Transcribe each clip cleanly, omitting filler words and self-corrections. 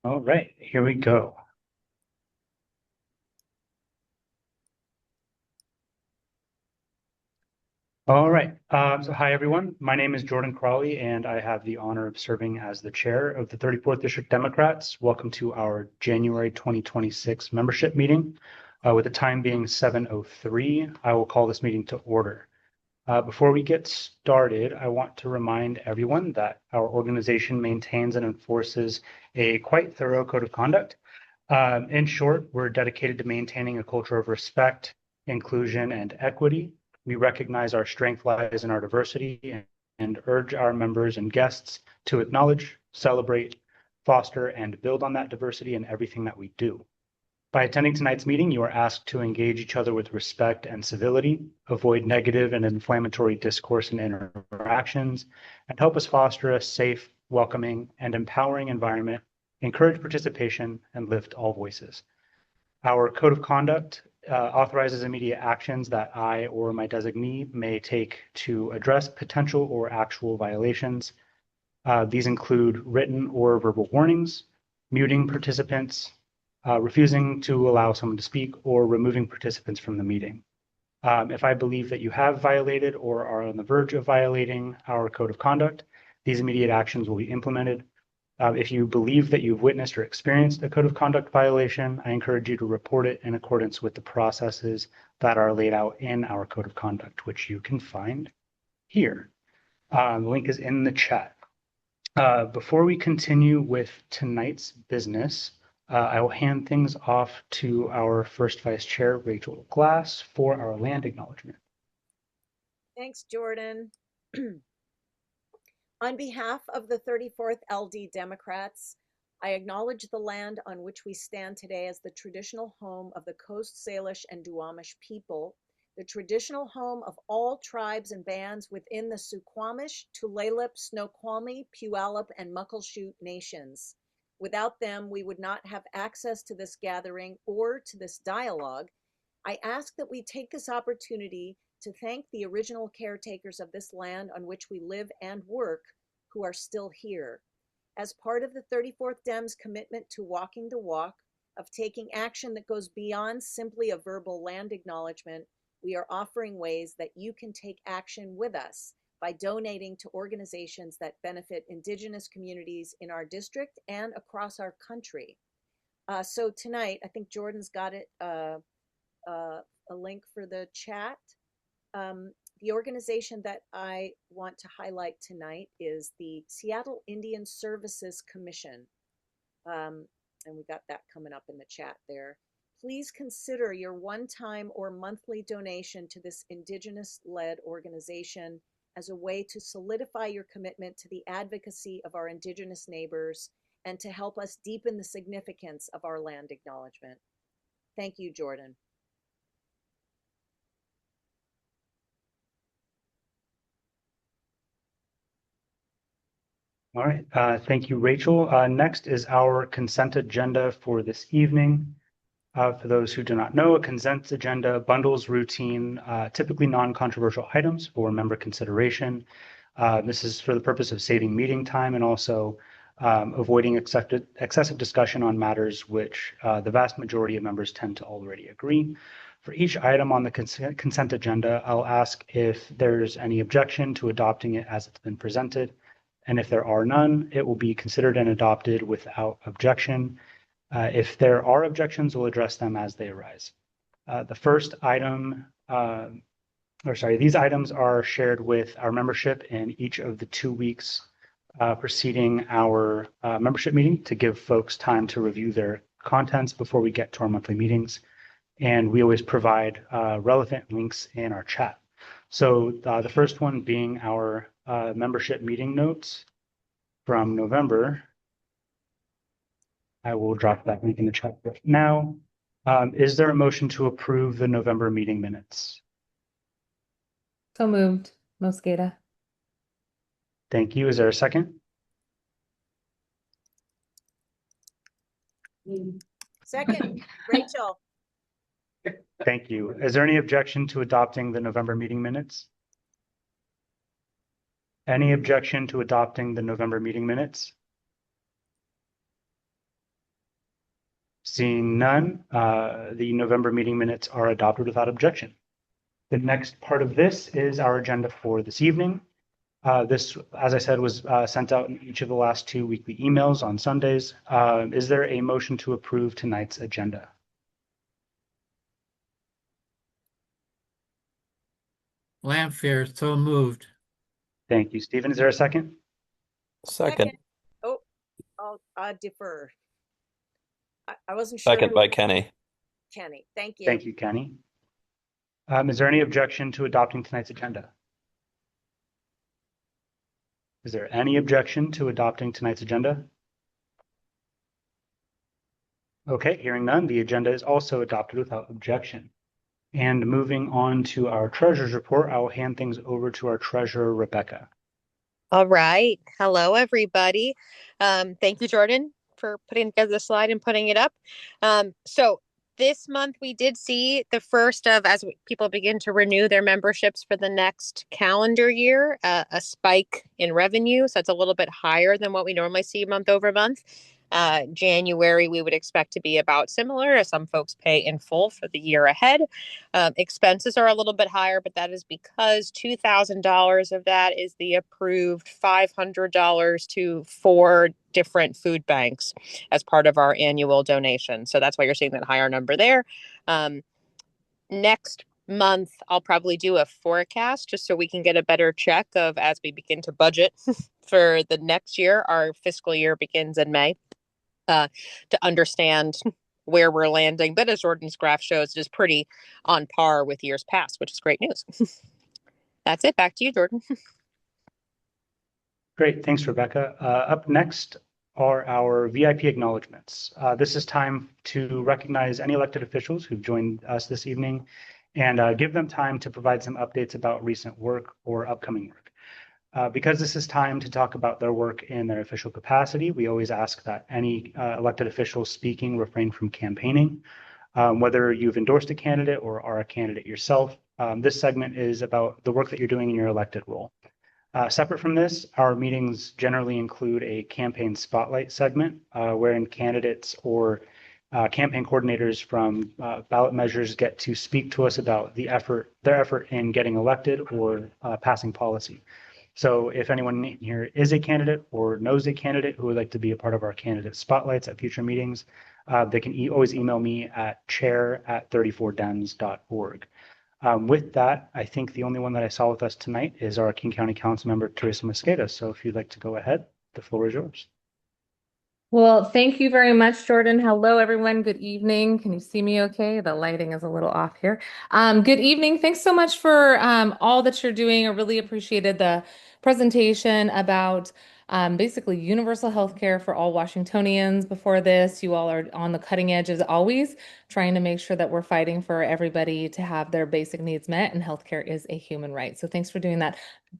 All right, here we go. All right. So hi, everyone. My name is Jordan Crawley, and I have the honor of serving as the chair of the 34th District Democrats. Welcome to our January 2026 membership meeting. With the time being 7:03, I will call this meeting to order. Before we get started, I want to remind everyone that our organization maintains and enforces a quite thorough code of conduct. In short, we're dedicated to maintaining a culture of respect, inclusion, and equity. We recognize our strength lies in our diversity and urge our members and guests to acknowledge, celebrate, foster, and build on that diversity in everything that we do. By attending tonight's meeting, you are asked to engage each other with respect and civility, avoid negative and inflammatory discourse and interactions, and help us foster a safe, welcoming, and empowering environment, encourage participation, and lift all voices. Our code of conduct authorizes immediate actions that I or my designee may take to address potential or actual violations. These include written or verbal warnings, muting participants, refusing to allow someone to speak, or removing participants from the meeting. If I believe that you have violated or are on the verge of violating our code of conduct, these immediate actions will be implemented. If you believe that you've witnessed or experienced a code of conduct violation, I encourage you to report it in accordance with the processes that are laid out in our code of conduct, which you can find here. The link is in the chat. Before we continue with tonight's business, I will hand things off to our first vice chair, Rachel Glass, for our land acknowledgement. Thanks, Jordan. On behalf of the 34th LD Democrats, I acknowledge the land on which we stand today as the traditional home of the Coast Salish and Duwamish people, the traditional home of all tribes and bands within the Suquamish, Tulalip, Snoqualmie, Puyallup, and Muckleshoot nations. Without them, we would not have access to this gathering or to this dialogue. I ask that we take this opportunity to thank the original caretakers of this land on which we live and work, who are still here. As part of the 34th Dem's commitment to walking the walk, of taking action that goes beyond simply a verbal land acknowledgement, we are offering ways that you can take action with us by donating to organizations that benefit Indigenous communities in our district and across our country. So tonight, I think Jordan's got it, a link for the chat. The organization that I want to highlight tonight is the Seattle Indian Services Commission. And we got that coming up in the chat there. Please consider your one-time or monthly donation to this Indigenous-led organization as a way to solidify your commitment to the advocacy of our Indigenous neighbors and to help us deepen the significance of our land acknowledgement. Thank you, Jordan. All right, thank you, Rachel. Next is our consent agenda for this evening. For those who do not know, a consent agenda bundles routine, typically non-controversial items for member consideration. This is for the purpose of saving meeting time and also avoiding excessive discussion on matters which the vast majority of members tend to already agree. For each item on the consent agenda, I'll ask if there's any objection to adopting it as it's been presented. And if there are none, it will be considered and adopted without objection. If there are objections, we'll address them as they arise. The first item, these items are shared with our membership in each of the 2 weeks preceding our membership meeting to give folks time to review their contents before we get to our monthly meetings. And we always provide relevant links in our chat. So the first one being our membership meeting notes from November. I will drop that link in the chat now. Is there a motion to approve the November meeting minutes? So moved, Mosqueda. Thank you. Is there a second? Second, Rachel. Thank you. Is there any objection to adopting the November meeting minutes? Any objection to adopting the November meeting minutes? Seeing none, the November meeting minutes are adopted without objection. The next part of this is our agenda for this evening. This, as I said, was sent out in each of the last 2 weekly emails on Sundays. Is there a motion to approve tonight's agenda? Lampier, so moved. Thank you, Stephen. Is there a second? Second. Oh, I'll defer. I wasn't sure. Second by Kenny. Kenny, thank you. Thank you, Kenny. Is there any objection to adopting tonight's agenda? Is there any objection to adopting tonight's agenda? Okay, hearing none, the agenda is also adopted without objection. And moving on to our treasurer's report, I will hand things over to our treasurer, Rebecca. All right. Hello, everybody. Thank you, Jordan, for putting together the slide and putting it up. So this month we did see the first of, as people begin to renew their memberships for the next calendar year, a spike in revenue. So it's a little bit higher than what we normally see month over month. January, we would expect to be about similar, as some folks pay in full for the year ahead. Expenses are a little bit higher, but that is because $2,000 of that is the approved $500 to 4 different food banks as part of our annual donation. So that's why you're seeing that higher number there. Next month, I'll probably do a forecast just so we can get a better check of as we begin to budget for the next year. Our fiscal year begins in May. To understand where we're landing. But as Jordan's graph shows, it is pretty on par with years past, which is great news. That's it. Back to you, Jordan. Great. Thanks, Rebecca. Up next are our VIP acknowledgements. This is time to recognize any elected officials who've joined us this evening and give them time to provide some updates about recent work or upcoming work. Because this is time to talk about their work in their official capacity, we always ask that any elected officials speaking refrain from campaigning. Whether you've endorsed a candidate or are a candidate yourself, this segment is about the work that you're doing in your elected role. Separate from this, our meetings generally include a campaign spotlight segment, wherein candidates or campaign coordinators from ballot measures get to speak to us about their effort in getting elected or passing policy. So if anyone here is a candidate or knows a candidate who would like to be a part of our candidate spotlights at future meetings, they can always email me at chair@34dems.org. With that, I think the only one that I saw with us tonight is our King County Council member, Teresa Mosqueda. So if you'd like to go ahead, the floor is yours. Well, thank you very much, Jordan. Hello, everyone. Good evening. Can you see me okay? The lighting is a little off here. Good evening. Thanks so much for all that you're doing. I really appreciated the presentation about basically universal health care for all Washingtonians before this. You all are on the cutting edge as always, trying to make sure that we're fighting for everybody to have their basic needs met, and healthcare is a human right. So thanks for doing that.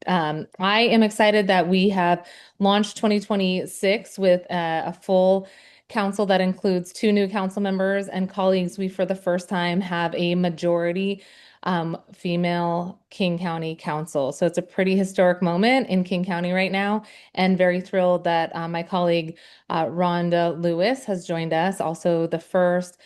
I am excited that we have launched 2026 with a full council that includes 2 new council members and colleagues. We, for the first time, have a majority female King County Council. So it's a pretty historic moment in King County right now, and very thrilled that my colleague Rhonda Lewis has joined us, also the first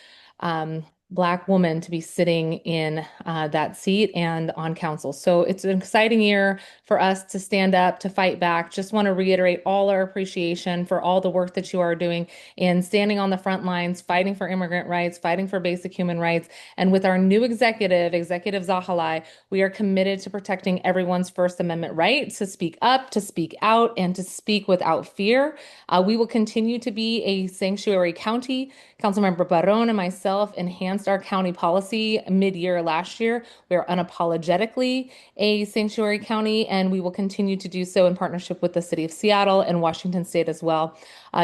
Black woman to be sitting in that seat and on council. So it's an exciting year for us to stand up, to fight back. Just want to reiterate all our appreciation for all the work that you are doing in standing on the front lines, fighting for immigrant rights, fighting for basic human rights. And with our new Executive Zahalai, we are committed to protecting everyone's First Amendment right to speak up, to speak out, and to speak without fear. We will continue to be a sanctuary county. Councilmember Barron and myself enhanced our county policy mid-year last year. We are unapologetically a sanctuary county, and we will continue to do so in partnership with the City of Seattle and Washington State as well.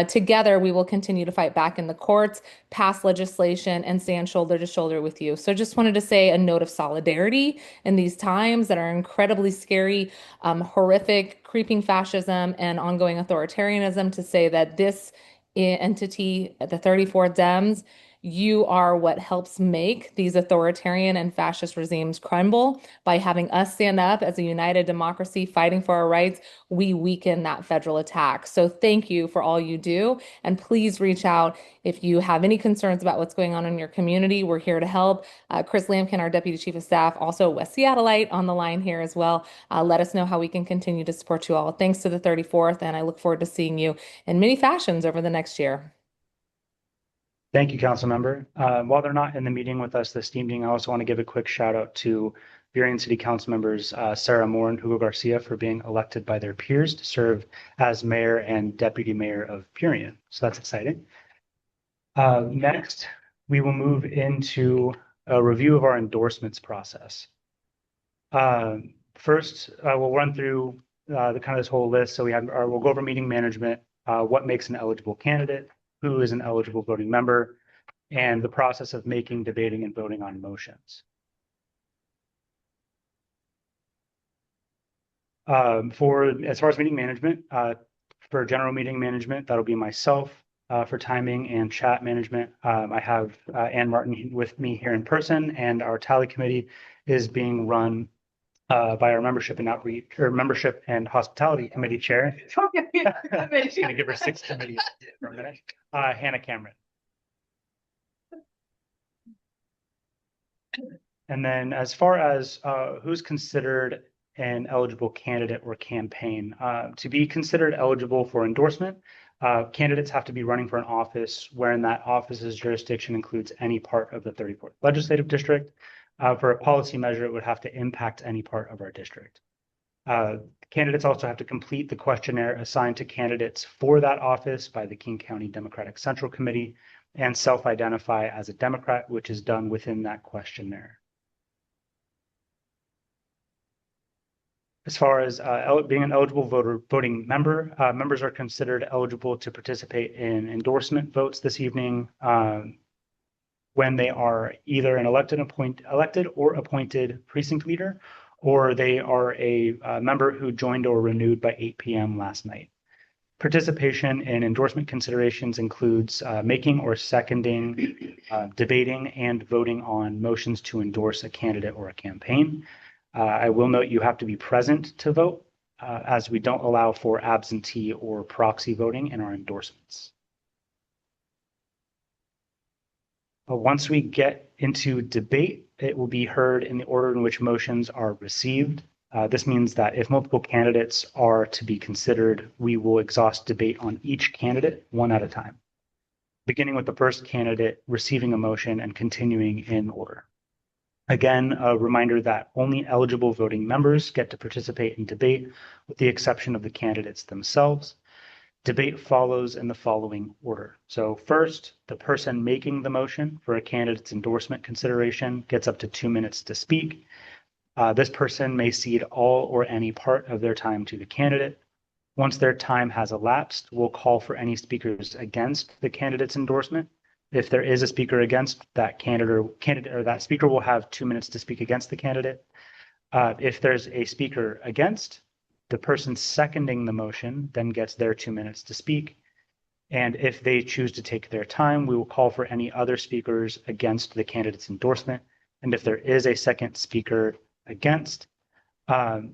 Together, we will continue to fight back in the courts, pass legislation, and stand shoulder to shoulder with you. So just wanted to say a note of solidarity in these times that are incredibly scary, horrific, creeping fascism, and ongoing authoritarianism, to say that this entity, the 34 Dems, You are what helps make these authoritarian and fascist regimes crumble. By having us stand up as a united democracy fighting for our rights, we weaken that federal attack. So thank you for all you do. And please reach out if you have any concerns about what's going on in your community. We're here to help. Chris Lampkin, our Deputy Chief of Staff, also West Seattleite on the line here as well. Let us know how we can continue to support you all. Thanks to the 34th, and I look forward to seeing you in many fashions over the next year. Thank you, council member. While they're not in the meeting with us this evening, I also want to give a quick shout out to Burien City Council members Sarah Moore and Hugo Garcia for being elected by their peers to serve as mayor and deputy mayor of Burien. So that's exciting. Next, we will move into a review of our endorsements process. First, we'll run through the kind of this whole list. So we'll go over meeting management, what makes an eligible candidate, who is an eligible voting member, and the process of making, debating, and voting on motions. As far as meeting management, for general meeting management, that'll be myself. For timing and chat management, I have Ann Martin with me here in person, and our tally committee is being run by our membership and outreach or membership and hospitality committee chair. I'm just gonna give her 6 committees for a minute. Hannah Cameron. And then as far as who's considered an eligible candidate or campaign, to be considered eligible for endorsement, candidates have to be running for an office wherein that office's jurisdiction includes any part of the 34th legislative district. For a policy measure, it would have to impact any part of our district. Candidates also have to complete the questionnaire assigned to candidates for that office by the King County Democratic Central Committee and self-identify as a Democrat, which is done within that questionnaire. As far as being an eligible voting member, members are considered eligible to participate in endorsement votes this evening when they are either an elected or appointed precinct leader, or they are a member who joined or renewed by 8 p.m. last night. Participation in endorsement considerations includes making or seconding, debating, and voting on motions to endorse a candidate or a campaign. I will note you have to be present to vote, as we don't allow for absentee or proxy voting in our endorsements. Once we get into debate, it will be heard in the order in which motions are received. This means that if multiple candidates are to be considered, we will exhaust debate on each candidate one at a time, beginning with the first candidate receiving a motion and continuing in order. Again, a reminder that only eligible voting members get to participate in debate, with the exception of the candidates themselves. Debate follows in the following order. So first, the person making the motion for a candidate's endorsement consideration gets up to 2 minutes to speak. This person may cede all or any part of their time to the candidate. Once their time has elapsed, we'll call for any speakers against the candidate's endorsement. If there is a speaker against, that candidate or that speaker will have 2 minutes to speak against the candidate. If there's a speaker against, the person seconding the motion then gets their 2 minutes to speak. And if they choose to take their time, we will call for any other speakers against the candidate's endorsement. And if there is a second speaker against,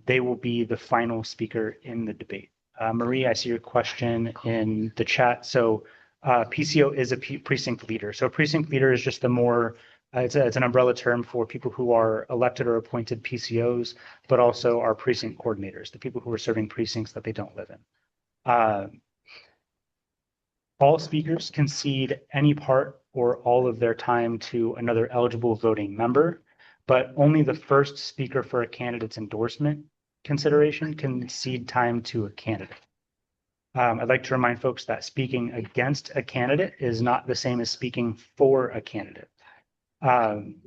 they will be the final speaker in the debate. Marie, I see your question in the chat. So PCO is a precinct leader. So precinct leader is just the more, it's an umbrella term for people who are elected or appointed PCOs, but also our precinct coordinators, the people who are serving precincts that they don't live in. All speakers can cede any part or all of their time to another eligible voting member, but only the first speaker for a candidate's endorsement consideration can cede time to a candidate. I'd like to remind folks that speaking against a candidate is not the same as speaking for a candidate.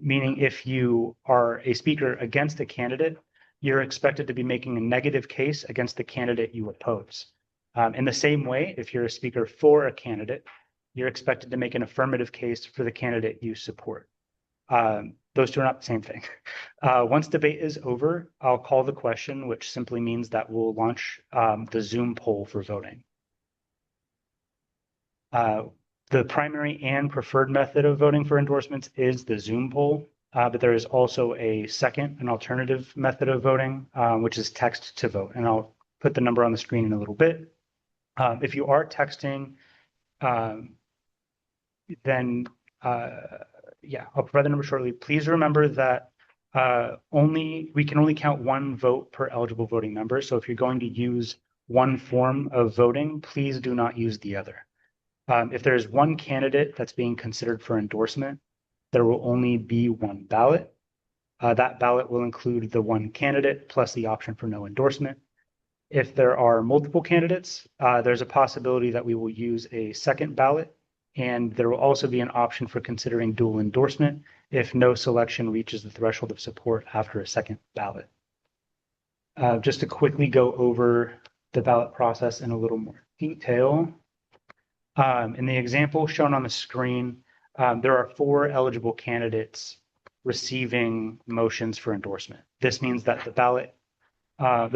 Meaning if you are a speaker against a candidate, you're expected to be making a negative case against the candidate you oppose. In the same way, if you're a speaker for a candidate, you're expected to make an affirmative case for the candidate you support. Those two are not the same thing. Once debate is over, I'll call the question, which simply means that we'll launch the Zoom poll for voting. The The primary and preferred method of voting for endorsements is the Zoom poll, but there is also a second, an alternative method of voting, which is text to vote. And I'll put the number on the screen in a little bit. If you are texting, then yeah, I'll provide the number shortly. Please remember that we can only count one vote per eligible voting member. So if you're going to use one form of voting, please do not use the other. If there's one candidate that's being considered for endorsement, there will only be one ballot. That ballot will include the one candidate plus the option for no endorsement. If there are multiple candidates, there's a possibility that we will use a second ballot, and there will also be an option for considering dual endorsement if no selection reaches the threshold of support after a second ballot. Just to quickly go over the ballot process in a little more detail. In the example shown on the screen, there are 4 eligible candidates receiving motions for endorsement. This means that the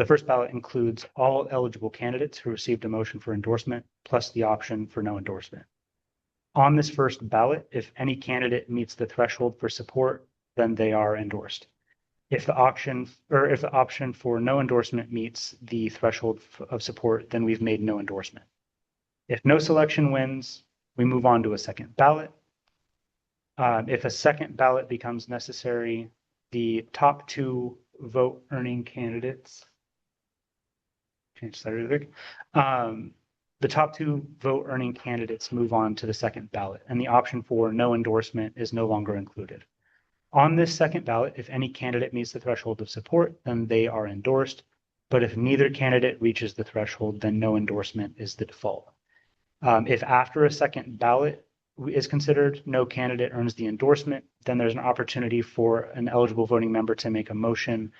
first ballot includes all eligible candidates who received a motion for endorsement, plus the option for no endorsement. On this first ballot, if any candidate meets the threshold for support, then they are endorsed. If the option for no endorsement meets the threshold of support, then we've made no endorsement. If no selection wins, we move on to a second ballot. If a second ballot becomes necessary, the top 2 vote earning candidates, the top 2 vote earning candidates move on to the second ballot, and the option for no endorsement is no longer included. On this second ballot, if any candidate meets the threshold of support, then they are endorsed. But if neither candidate reaches the threshold, then no endorsement is the default. If after a second ballot is considered, no candidate earns the endorsement, then there's an opportunity for an eligible voting member to make a motion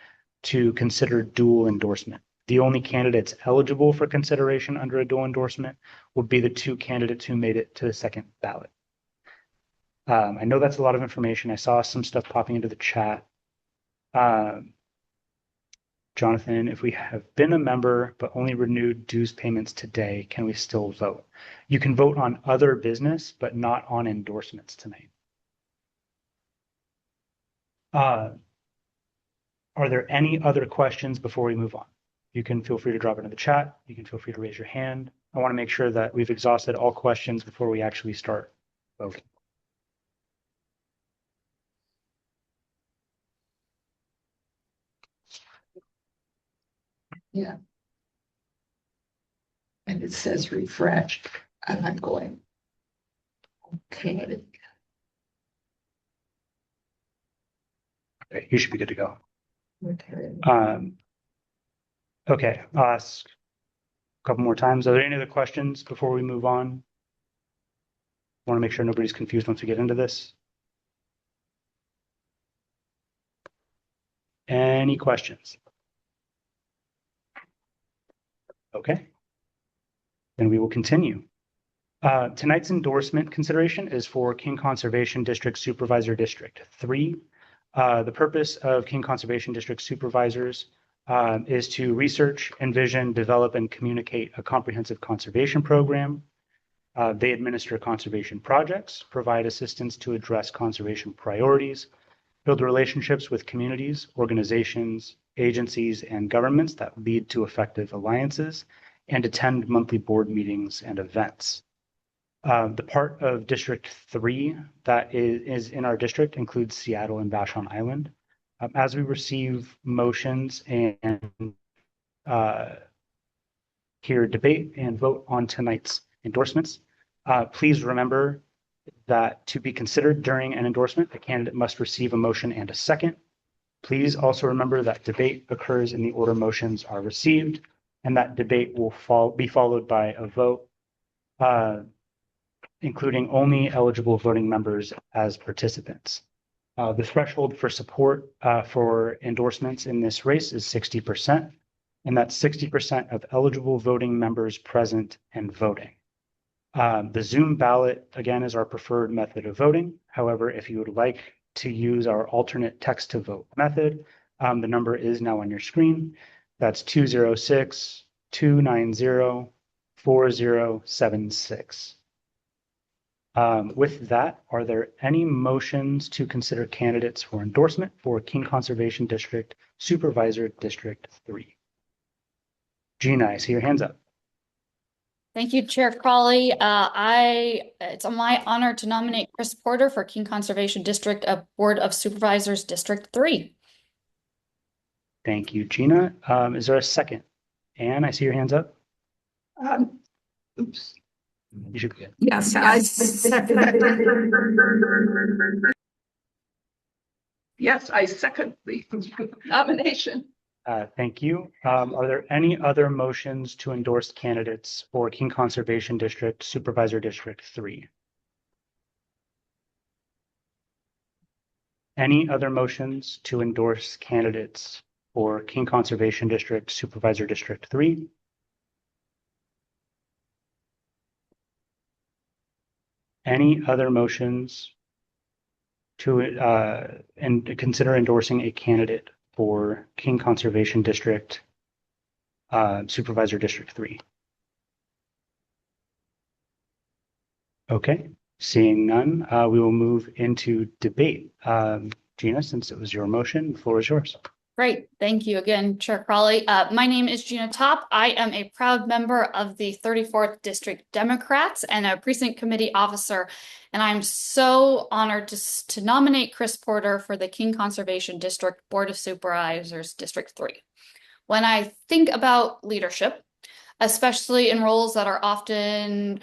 to consider dual endorsement. The only candidates eligible for consideration under a dual endorsement would be the 2 candidates who made it to the second ballot. I know that's a lot of information. I saw some stuff popping into the chat. Jonathan, if we have been a member but only renewed dues payments today, can we still vote? You can vote on other business, but not on endorsements tonight. Are there any other questions before we move on? You can feel free to drop it in the chat. You can feel free to raise your hand. I want to make sure that we've exhausted all questions before we actually start voting. Yeah. And it says refresh, and I'm going, okay. Okay, you should be good to go. Okay. Okay, I'll ask a couple more times. Are there any other questions before we move on? I want to make sure nobody's confused once we get into this. Any questions? Okay, then we will continue. Tonight's endorsement consideration is for King Conservation District Supervisor District 3. The purpose of King Conservation District Supervisors is to research, envision, develop, and communicate a comprehensive conservation program. They administer conservation projects, provide assistance to address conservation priorities, build relationships with communities, organizations, agencies, and governments that lead to effective alliances, and attend monthly board meetings and events. The part of District 3 that is in our district includes Seattle and Vashon Island. As we receive motions and hear debate and vote on tonight's endorsements, please remember that to be considered during an endorsement, the candidate must receive a motion and a second. Please also remember that debate occurs in the order motions are received, and that debate will be followed by a vote, including only eligible voting members as participants. The threshold for support for endorsements in this race is 60%, and that's 60% of eligible voting members present and voting. The Zoom ballot, again, is our preferred method of voting. However, if you would like to use our alternate text to vote method, the number is now on your screen. That's 206-290-4076. With that, are there any motions to consider candidates for endorsement for King Conservation District Supervisor District 3? Gina, I see your hands up. Thank you, Chair Crawley. It's my honor to nominate Chris Porter for King Conservation District of Board of Supervisors District 3. Thank you, Gina. Is there a second? Anne, I see your hands up. Oops. You should. Yes, I second. Yes, I second the nomination. Thank you. Are there any other motions to endorse candidates for King Conservation District Supervisor District 3? Any other motions to endorse candidates for King Conservation District Supervisor District 3? Any other motions to and consider endorsing a candidate for King Conservation District Supervisor District 3? Okay, seeing none, we will move into debate. Gina, since it was your motion, the floor is yours. Great. Thank you again, Chair Crawley. My name is Gina Top. I am a proud member of the 34th District Democrats and a precinct committee officer. And I'm so honored to nominate Chris Porter for the King Conservation District Board of Supervisors District 3. When I think about leadership, especially in roles that are often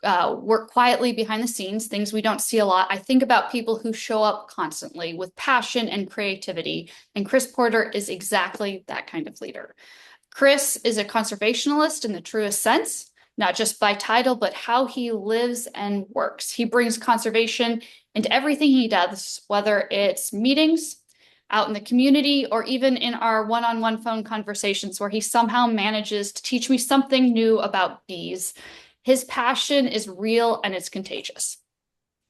work quietly behind the scenes, things we don't see a lot, I think about people who show up constantly with passion and creativity, and Chris Porter is exactly that kind of leader. Chris is a conservationalist in the truest sense, not just by title, but how he lives and works. He brings conservation into everything he does, whether it's meetings, out in the community, or even in our one-on-one phone conversations where he somehow manages to teach me something new about bees. His passion is real and it's contagious.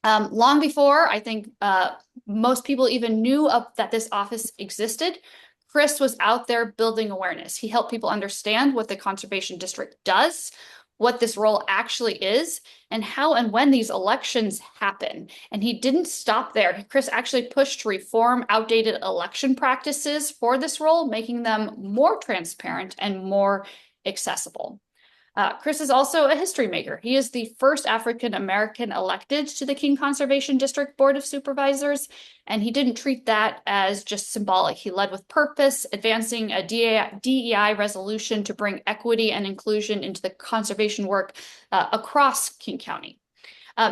Long before I think most people even knew that this office existed, Chris was out there building awareness. He helped people understand what the Conservation District does, what this role actually is, and how and when these elections happen. And he didn't stop there. Chris actually pushed to reform outdated election practices for this role, making them more transparent and more accessible. Chris is also a history maker. He is the first African-American elected to the King Conservation District Board of Supervisors, and he didn't treat that as just symbolic. He led with purpose, advancing a DEI resolution to bring equity and inclusion into the conservation work across King County.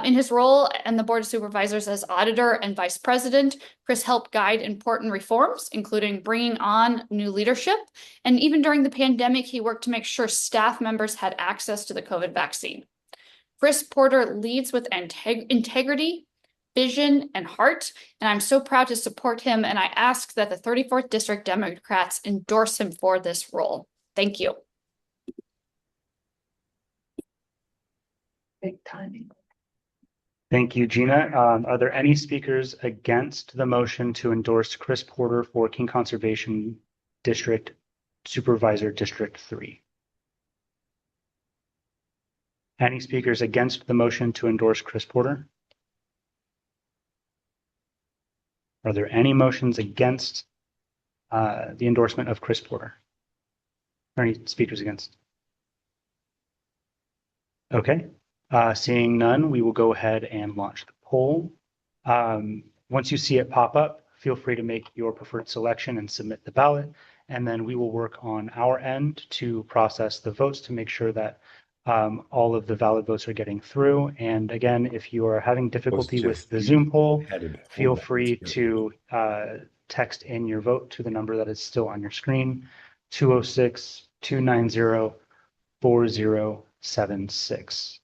In his role in the Board of Supervisors as auditor and vice president, Chris helped guide important reforms, including bringing on new leadership. And even during the pandemic, he worked to make sure staff members had access to the COVID vaccine. Chris Porter leads with integrity, vision, and heart, and I'm so proud to support him. And I ask that the 34th District Democrats endorse him for this role. Thank you. Big timing. Thank you, Gina. Are there any speakers against the motion to endorse Chris Porter for King Conservation District Supervisor District 3? Any speakers against the motion to endorse Chris Porter? Are there any motions against the endorsement of Chris Porter? Are any speakers against? Okay. Seeing none, we will go ahead and launch the poll. Once you see it pop up, feel free to make your preferred selection and submit the ballot, and then we will work on our end to process the votes to make sure that all of the valid votes are getting through. And again, if you are having difficulty with the Zoom poll, feel free to text in your vote to the number that is still on your screen, 206-290-4076.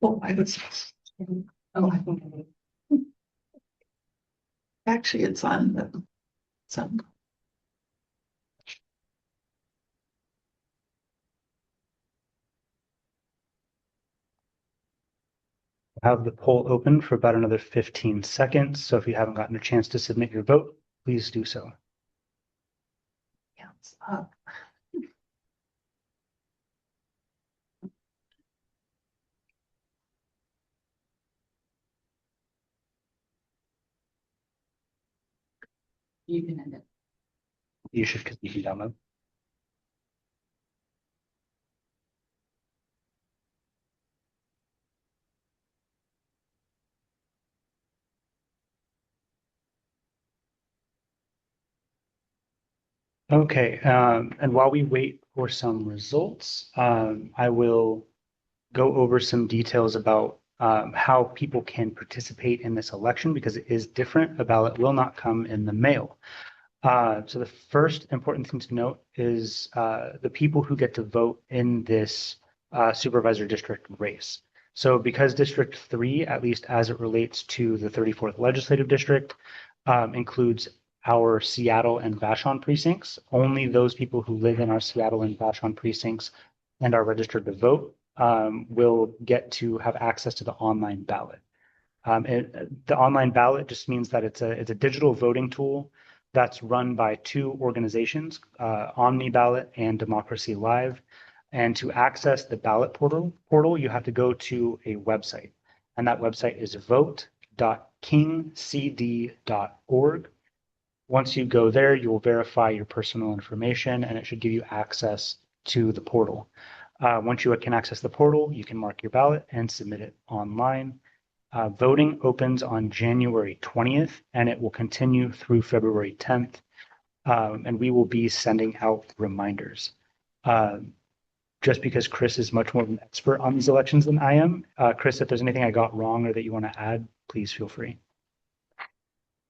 Oh, I was. Oh, I think. Actually, it's on the, some. Have the poll open for about another 15 seconds. So if you haven't gotten a chance to submit your vote, please do so. Yeah, it's up. You can end it. You can download. Okay, and while we wait for some results, I will go over some details about how people can participate in this election because it is different. A ballot will not come in the mail. So the first important thing to note is the people who get to vote in this supervisor district race. So because District 3, at least as it relates to the 34th Legislative District, includes our Seattle and Vashon precincts, only those people who live in our Seattle and Vashon precincts and are registered to vote will get to have access to the online ballot. The online ballot just means that it's a digital voting tool that's run by two organizations, OmniBallot and Democracy Live. And to access the ballot portal, you have to go to a website. And that website is vote.kingcd.org. Once you go there, you will verify your personal information and it should give you access to the portal. Once you can access the portal, you can mark your ballot and submit it online. Voting opens on January 20th and it will continue through February 10th. And we will be sending out reminders. Just because Chris is much more of an expert on these elections than I am. Chris, if there's anything I got wrong or that you want to add, please feel free.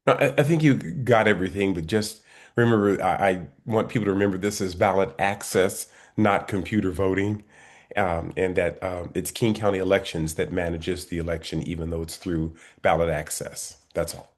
No, I think you got everything, but just remember, I want people to remember this is ballot access, not computer voting, and that it's King County Elections that manages the election, even though it's through ballot access. That's all.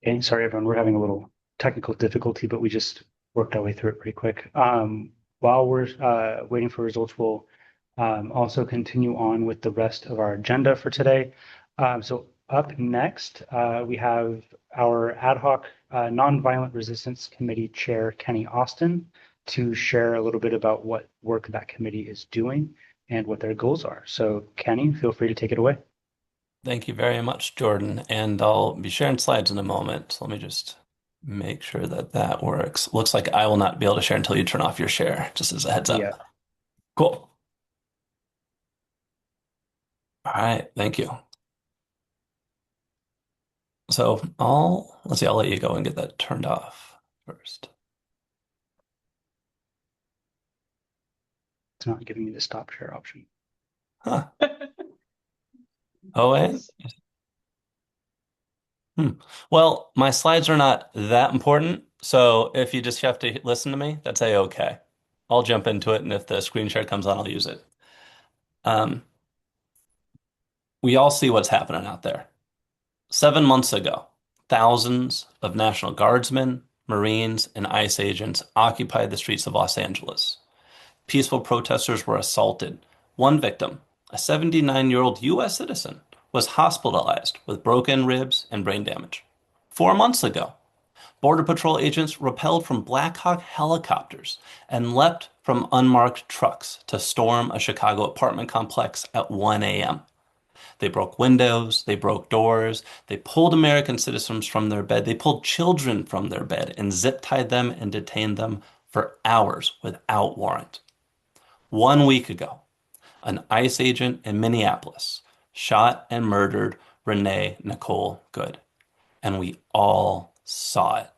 Okay, sorry everyone, we're having a little technical difficulty, but we just worked our way through it pretty quick. While we're waiting for results, we'll also continue on with the rest of our agenda for today. So up next, we have our ad hoc Nonviolent Resistance Committee Chair, Kenny Austin, to share a little bit about what work that committee is doing and what their goals are. So Kenny, feel free to take it away. Thank you very much, Jordan. And I'll be sharing slides in a moment. So let me just make sure that that works. Looks like I will not be able to share until you turn off your share, just as a heads up. Yeah. Cool. All right, thank you. So let's see, I'll let you go and get that turned off first. It's not giving me the stop share option. Huh. Oh, wait. Hmm. Well, my slides are not that important, so if you just have to listen to me, that's a-okay. I'll jump into it, and if the screen share comes on, I'll use it. Um, we all see what's happening out there. 7 months ago, thousands of National Guardsmen, Marines, and ICE agents occupied the streets of Los Angeles. Peaceful protesters were assaulted. One victim, a 79-year-old U.S. citizen, was hospitalized with broken ribs and brain damage. 4 months ago, Border Patrol agents rappelled from Black Hawk helicopters and leapt from unmarked trucks to storm a Chicago apartment complex at 1 a.m. They broke windows, they broke doors, they pulled American citizens from their bed, they pulled children from their bed and zip-tied them and detained them for hours without warrant. 1 week ago, an ICE agent in Minneapolis shot and murdered Renee Nicole Good, and we all saw it.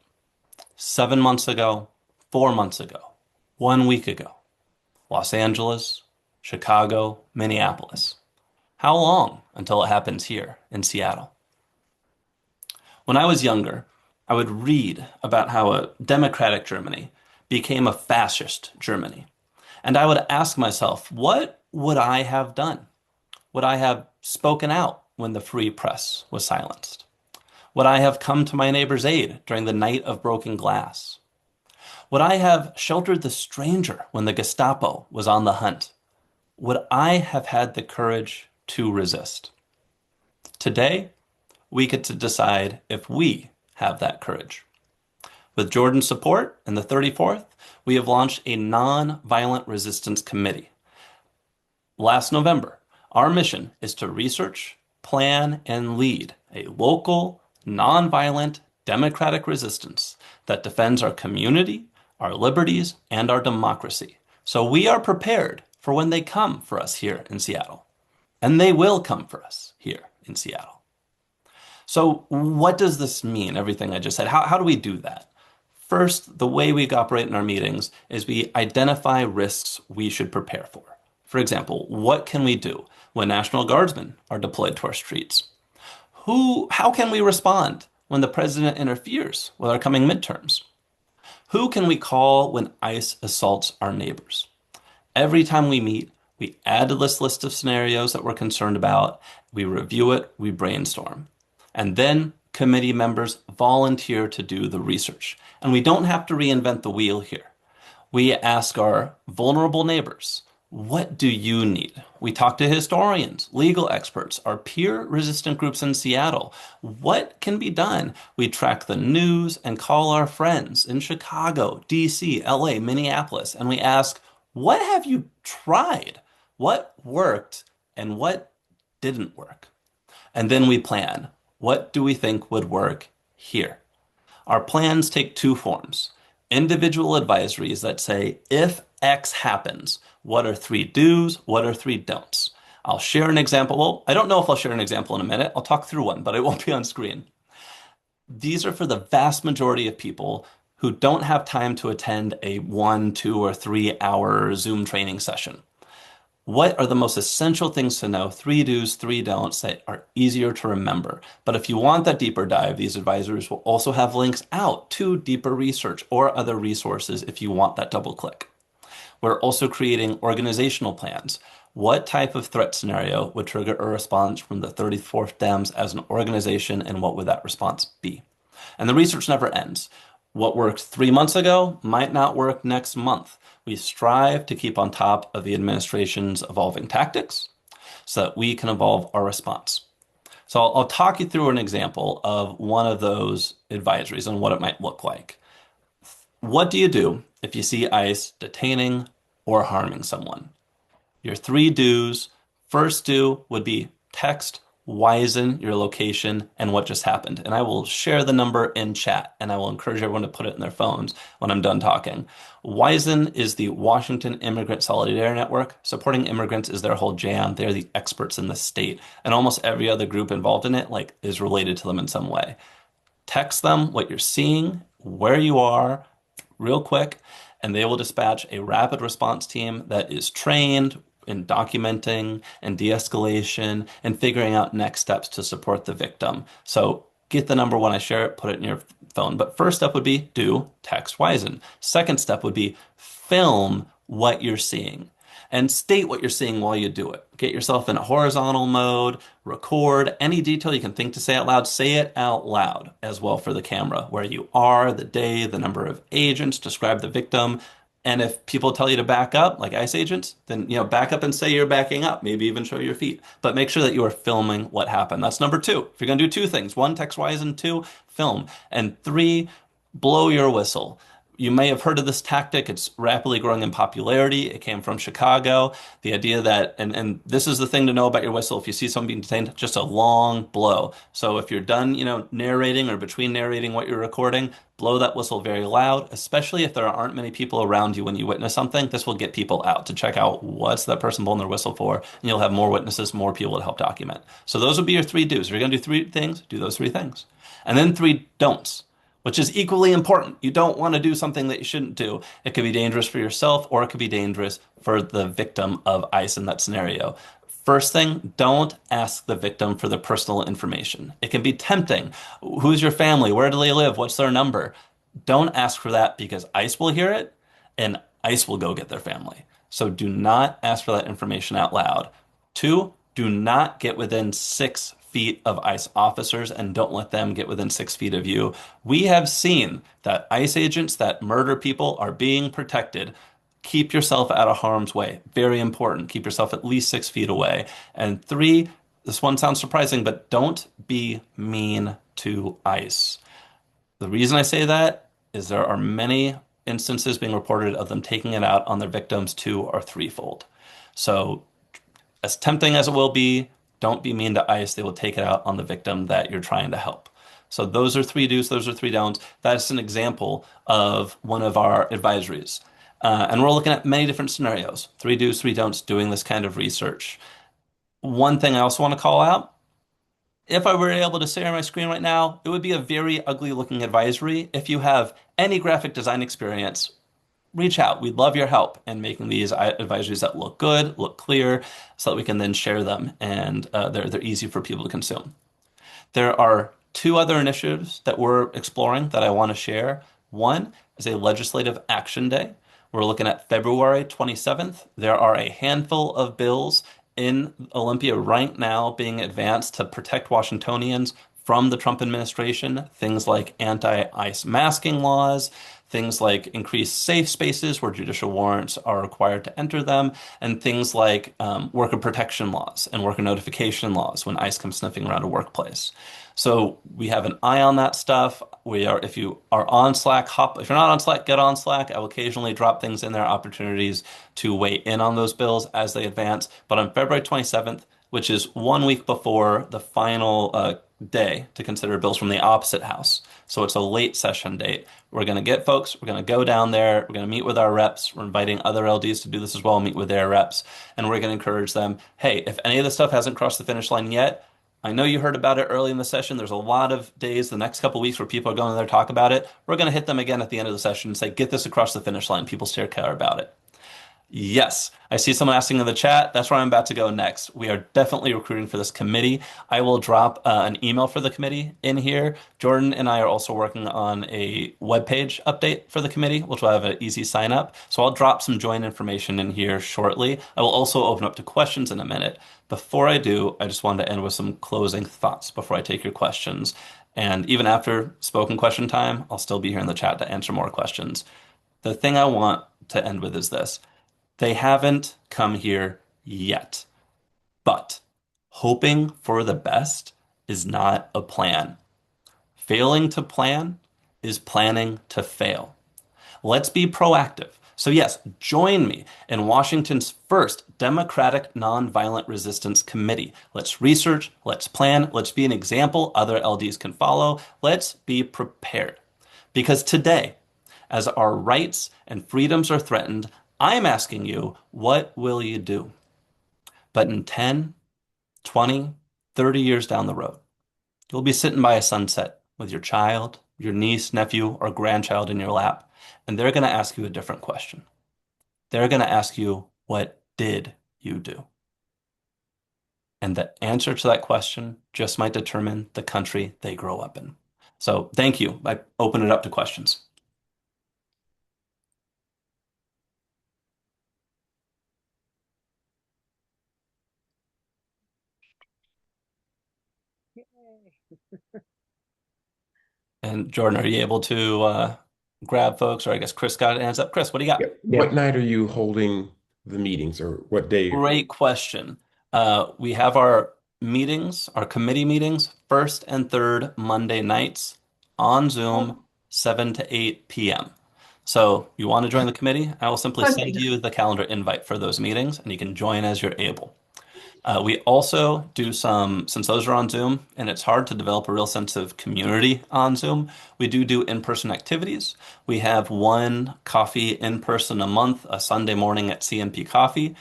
7 months ago, 4 months ago, 1 week ago, Los Angeles, Chicago, Minneapolis. How long until it happens here in Seattle? When I was younger, I would read about how a democratic Germany became a fascist Germany. And I would ask myself, what would I have done? Would I have spoken out when the free press was silenced? Would I have come to my neighbor's aid during the night of broken glass? Would I have sheltered the stranger when the Gestapo was on the hunt? Would I have had the courage to resist? Today, we get to decide if we have that courage. With Jordan's support and the 34th, we have launched a non-violent resistance committee. Last November, our mission is to research, plan, and lead a local, non-violent, democratic resistance that defends our community, our liberties, and our democracy. So we are prepared for when they come for us here in Seattle. And they will come for us here in Seattle. So what does this mean, everything I just said? How do we do that? First, the way we operate in our meetings is we identify risks we should prepare for. For example, what can we do when National Guardsmen are deployed to our streets? How can we respond when the president interferes with our coming midterms? Who can we call when ICE assaults our neighbors? Every time we meet, we add to this list of scenarios that we're concerned about, we review it, we brainstorm. And then committee members volunteer to do the research. And we don't have to reinvent the wheel here. We ask our vulnerable neighbors, what do you need? We talk to historians, legal experts, our peer-resistant groups in Seattle. What can be done? We track the news and call our friends in Chicago, DC, LA, Minneapolis, and we ask, what have you tried? What worked and what didn't work? And then we plan. What do we think would work here? Our plans take two forms. Individual advisories that say, if X happens, what are 3 do's? What are 3 don'ts? I'll share an example. Well, I don't know if I'll share an example in a minute. I'll talk through one, but it won't be on screen. These are for the vast majority of people who don't have time to attend a 1, 2, or 3-hour Zoom training session. What are the most essential things to know? 3 do's, 3 don'ts that are easier to remember. But if you want that deeper dive, these advisors will also have links out to deeper research or other resources if you want that double click. We're also creating organizational plans. What type of threat scenario would trigger a response from the 34th Dems as an organization, and what would that response be? And the research never ends. What worked 3 months ago might not work next month. We strive to keep on top of the administration's evolving tactics so that we can evolve our response. So I'll talk you through an example of one of those advisories and what it might look like. What do you do if you see ICE detaining or harming someone? Your 3 do's. First do would be text Wizen your location and what just happened. And I will share the number in chat, and I will encourage everyone to put it in their phones when I'm done talking. Wizen is the Washington Immigrant Solidarity Network. Supporting immigrants is their whole jam. They're the experts in the state, and almost every other group involved in it is related to them in some way. Text them what you're seeing, where you are, real quick, and they will dispatch a rapid response team that is trained in documenting and de-escalation and figuring out next steps to support the victim. So get the number when I share it, put it in your phone. But first step would be do text Wizen. Second step would be film what you're seeing and state what you're seeing while you do it. Get yourself in a horizontal mode, record any detail you can think to say out loud, say it out loud as well for the camera, where you are, the day, the number of agents, describe the victim. And if people tell you to back up, like ICE agents, then back up and say you're backing up, maybe even show your feet. But make sure that you are filming what happened. That's number 2. If you're going to do 2 things, 1, text Wizen, 2, film. And 3, blow your whistle. You may have heard of this tactic. It's rapidly growing in popularity. It came from Chicago. The idea that, and this is the thing to know about your whistle. If you see someone being detained, just a long blow. So if you're done, narrating or between narrating what you're recording, blow that whistle very loud, especially if there aren't many people around you when you witness something. This will get people out to check out what's that person blowing their whistle for, and you'll have more witnesses, more people to help document. So those would be your 3 do's. If you're going to do 3 things, do those 3 things. And then 3 don'ts, which is equally important. You don't want to do something that you shouldn't do. It could be dangerous for yourself, or it could be dangerous for the victim of ICE in that scenario. First thing, don't ask the victim for their personal information. It can be tempting. Who's your family? Where do they live? What's their number? Don't ask for that, because ICE will hear it and ICE will go get their family. So do not ask for that information out loud. 2, do not get within 6 feet of ICE officers, and don't let them get within 6 feet of you. We have seen that ICE agents that murder people are being protected. Keep yourself out of harm's way. Very important. Keep yourself at least 6 feet away. And 3, this one sounds surprising, but don't be mean to ICE. The reason I say that is there are many instances being reported of them taking it out on their victims 2 or 3-fold. So as tempting as it will be, don't be mean to ICE. They will take it out on the victim that you're trying to help. So those are 3 do's, those are 3 don'ts. That's an example of one of our advisories. And we're looking at many different scenarios. 3 do's, 3 don'ts, doing this kind of research. One thing I also want to call out, if I were able to say on my screen right now, it would be a very ugly looking advisory. If you have any graphic design experience, reach out. We'd love your help in making these advisories that look good, look clear, so that we can then share them, and they're easy for people to consume. There are 2 other initiatives that we're exploring that I want to share. One is a legislative action day. We're looking at February 27th. There are a handful of bills in Olympia right now being advanced to protect Washingtonians from the Trump administration. Things like anti-ICE masking laws, things like increased safe spaces where judicial warrants are required to enter them, and things like worker protection laws and worker notification laws when ICE comes sniffing around a workplace. So we have an eye on that stuff. If you are on Slack, if you're not on Slack, get on Slack. I will occasionally drop things in there, opportunities to weigh in on those bills as they advance. But on February 27th, which is 1 week before the final day to consider bills from the opposite house. So it's a late session date. We're going to get folks, we're going to go down there, we're going to meet with our reps, we're inviting other LDs to do this as well, meet with their reps, and we're going to encourage them, hey, if any of this stuff hasn't crossed the finish line yet, I know you heard about it early in the session. There's a lot of days, the next couple of weeks, where people are going there to talk about it. We're going to hit them again at the end of the session and say, get this across the finish line. People still care about it. Yes, I see someone asking in the chat. That's where I'm about to go next. We are definitely recruiting for this committee. I will drop an email for the committee in here. Jordan and I are also working on a webpage update for the committee, which will have an easy sign up. So I'll drop some join information in here shortly. I will also open up to questions in a minute. Before I do, I just wanted to end with some closing thoughts before I take your questions. And even after spoken question time, I'll still be here in the chat to answer more questions. The thing I want to end with is this. They haven't come here yet, but hoping for the best is not a plan. Failing to plan is planning to fail. Let's be proactive. So yes, join me in Washington's first Democratic Nonviolent Resistance Committee. Let's research, let's plan, let's be an example other LDs can follow. Let's be prepared. Because today, as our rights and freedoms are threatened, I'm asking you, what will you do? But in 10, 20, 30 years down the road, you'll be sitting by a sunset with your child, your niece, nephew, or grandchild in your lap, and they're going to ask you a different question. They're going to ask you, what did you do? And the answer to that question just might determine the country they grow up in. So thank you. I open it up to questions. And Jordan, are you able to grab folks? Or I guess Chris got hands up. Chris, what do you got? Yep. What night are you holding the meetings, or what day? Great question. We have our meetings, our committee meetings, first and third Monday nights on Zoom, 7 to 8 p.m. So you want to join the committee? I will simply Monday send you the calendar invite for those meetings, and you can join as you're able. We also do some, since those are on Zoom, and it's hard to develop a real sense of community on Zoom, we do in-person activities. We have one coffee in person a month, a Sunday morning at CNP Coffee.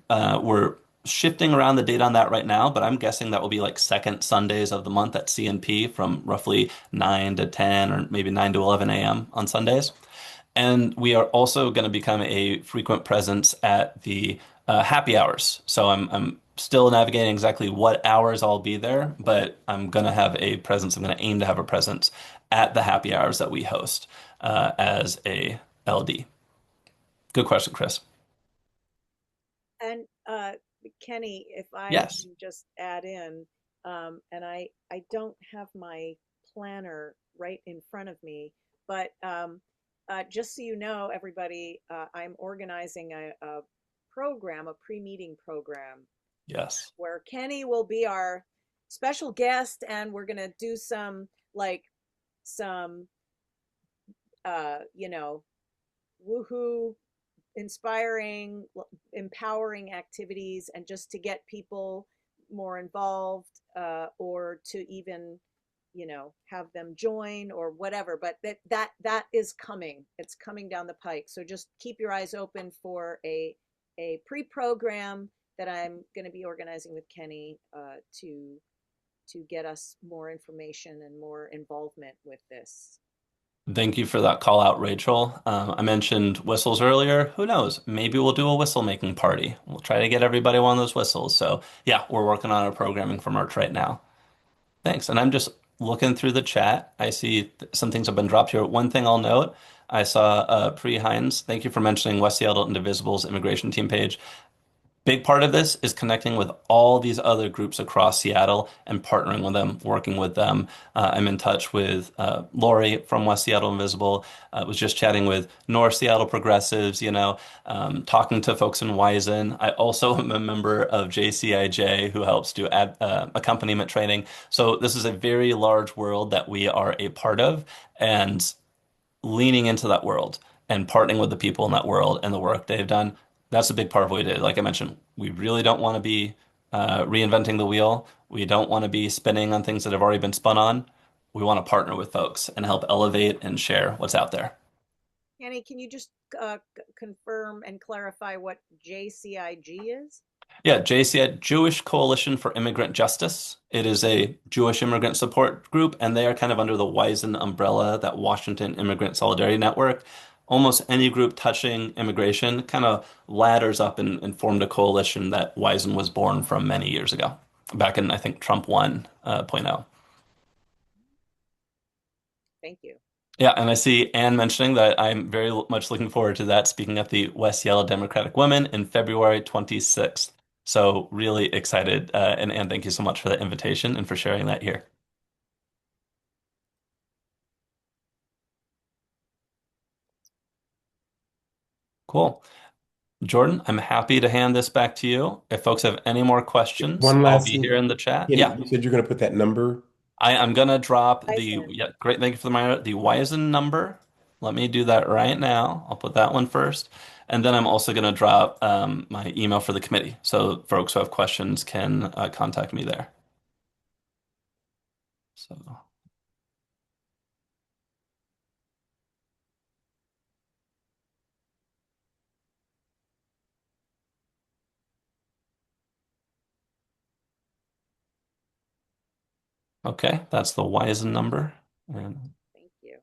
We're shifting around the date on that right now, but I'm guessing that will be like second Sundays of the month at CNP from roughly 9 to 10 or maybe 9 to 11 a.m. on Sundays. And we are also going to become a frequent presence at the happy hours. So I'm still navigating exactly what hours I'll be there, but I'm going to have a presence. I'm going to aim to have a presence at the happy hours that we host as a LD. Good question, Chris. And Kenny, if I Yes. can just add in, and I don't have my planner right in front of me, but just so you know, everybody, I'm organizing a program, a pre-meeting program, Yes. where Kenny will be our special guest, and we're gonna do some some woohoo inspiring, empowering activities, and just to get people more involved, or to even, have them join or whatever. But that is coming. It's coming down the pike. So just keep your eyes open for a pre-program that I'm going to be organizing with Kenny, to get us more information and more involvement with this. Thank you for that call out, Rachel. I mentioned whistles earlier. Who knows? Maybe we'll do a whistle making party. We'll try to get everybody one of those whistles. So yeah, we're working on our programming for March right now. Thanks. And I'm just looking through the chat. I see some things have been dropped here. One thing I'll note, I saw Pri Hines. Thank you for mentioning West Seattle Indivisible's immigration team page. Big part of this is connecting with all these other groups across Seattle and partnering with them, working with them. I'm in touch with Lori from West Seattle Invisible. Was just chatting with North Seattle Progressives, talking to folks in Wizen. I also am a member of JCIJ, who helps do accompaniment training. So this is a very large world that we are a part of, and leaning into that world and partnering with the people in that world and the work they've done. That's a big part of what we did. Like I mentioned, we really don't want to be reinventing the wheel. We don't want to be spinning on things that have already been spun on. We want to partner with folks and help elevate and share what's out there. Annie, can you just confirm and clarify what JCIG is? Yeah, JCI, Jewish Coalition for Immigrant Justice. It is a Jewish immigrant support group, and they are kind of under the Wizen umbrella, that Washington Immigrant Solidarity Network. Almost any group touching immigration kind of ladders up and formed a coalition that Wizen was born from many years ago, back in, I think, Trump 1.0. Thank you. Yeah, and I see Anne mentioning that I'm very much looking forward to that, speaking at the West Seattle Democratic Women in February 26th. So really excited. And Anne, thank you so much for that invitation and for sharing that here. Cool. Jordan, I'm happy to hand this back to you. If folks have any more questions, One I'll last be thing. here in the chat. Kenny, Yeah. you said you're going to put that number. I'm gonna drop the, Wizen. yeah, great, thank you for the reminder, the Wizen number. Let me do that right now. I'll put that one first. And then I'm also gonna drop my email for the committee. So folks who have questions can contact me there. So, okay, that's the Wizen number. And Thank you.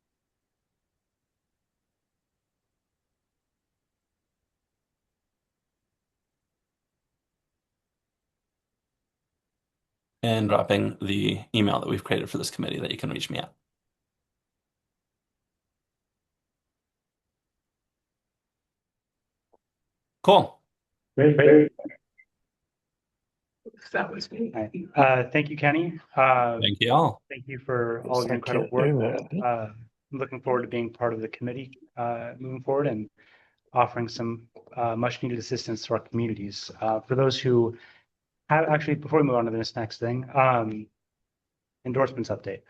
and dropping the email that we've created for this committee that you can reach me at. Cool. Great. That was me. Thank you, Kenny. Thank you all. Thank you for all of your incredible work. I'm looking forward to being part of the committee moving forward and offering some much needed assistance to our communities. For those who have actually, before we move on to this next thing, endorsements update.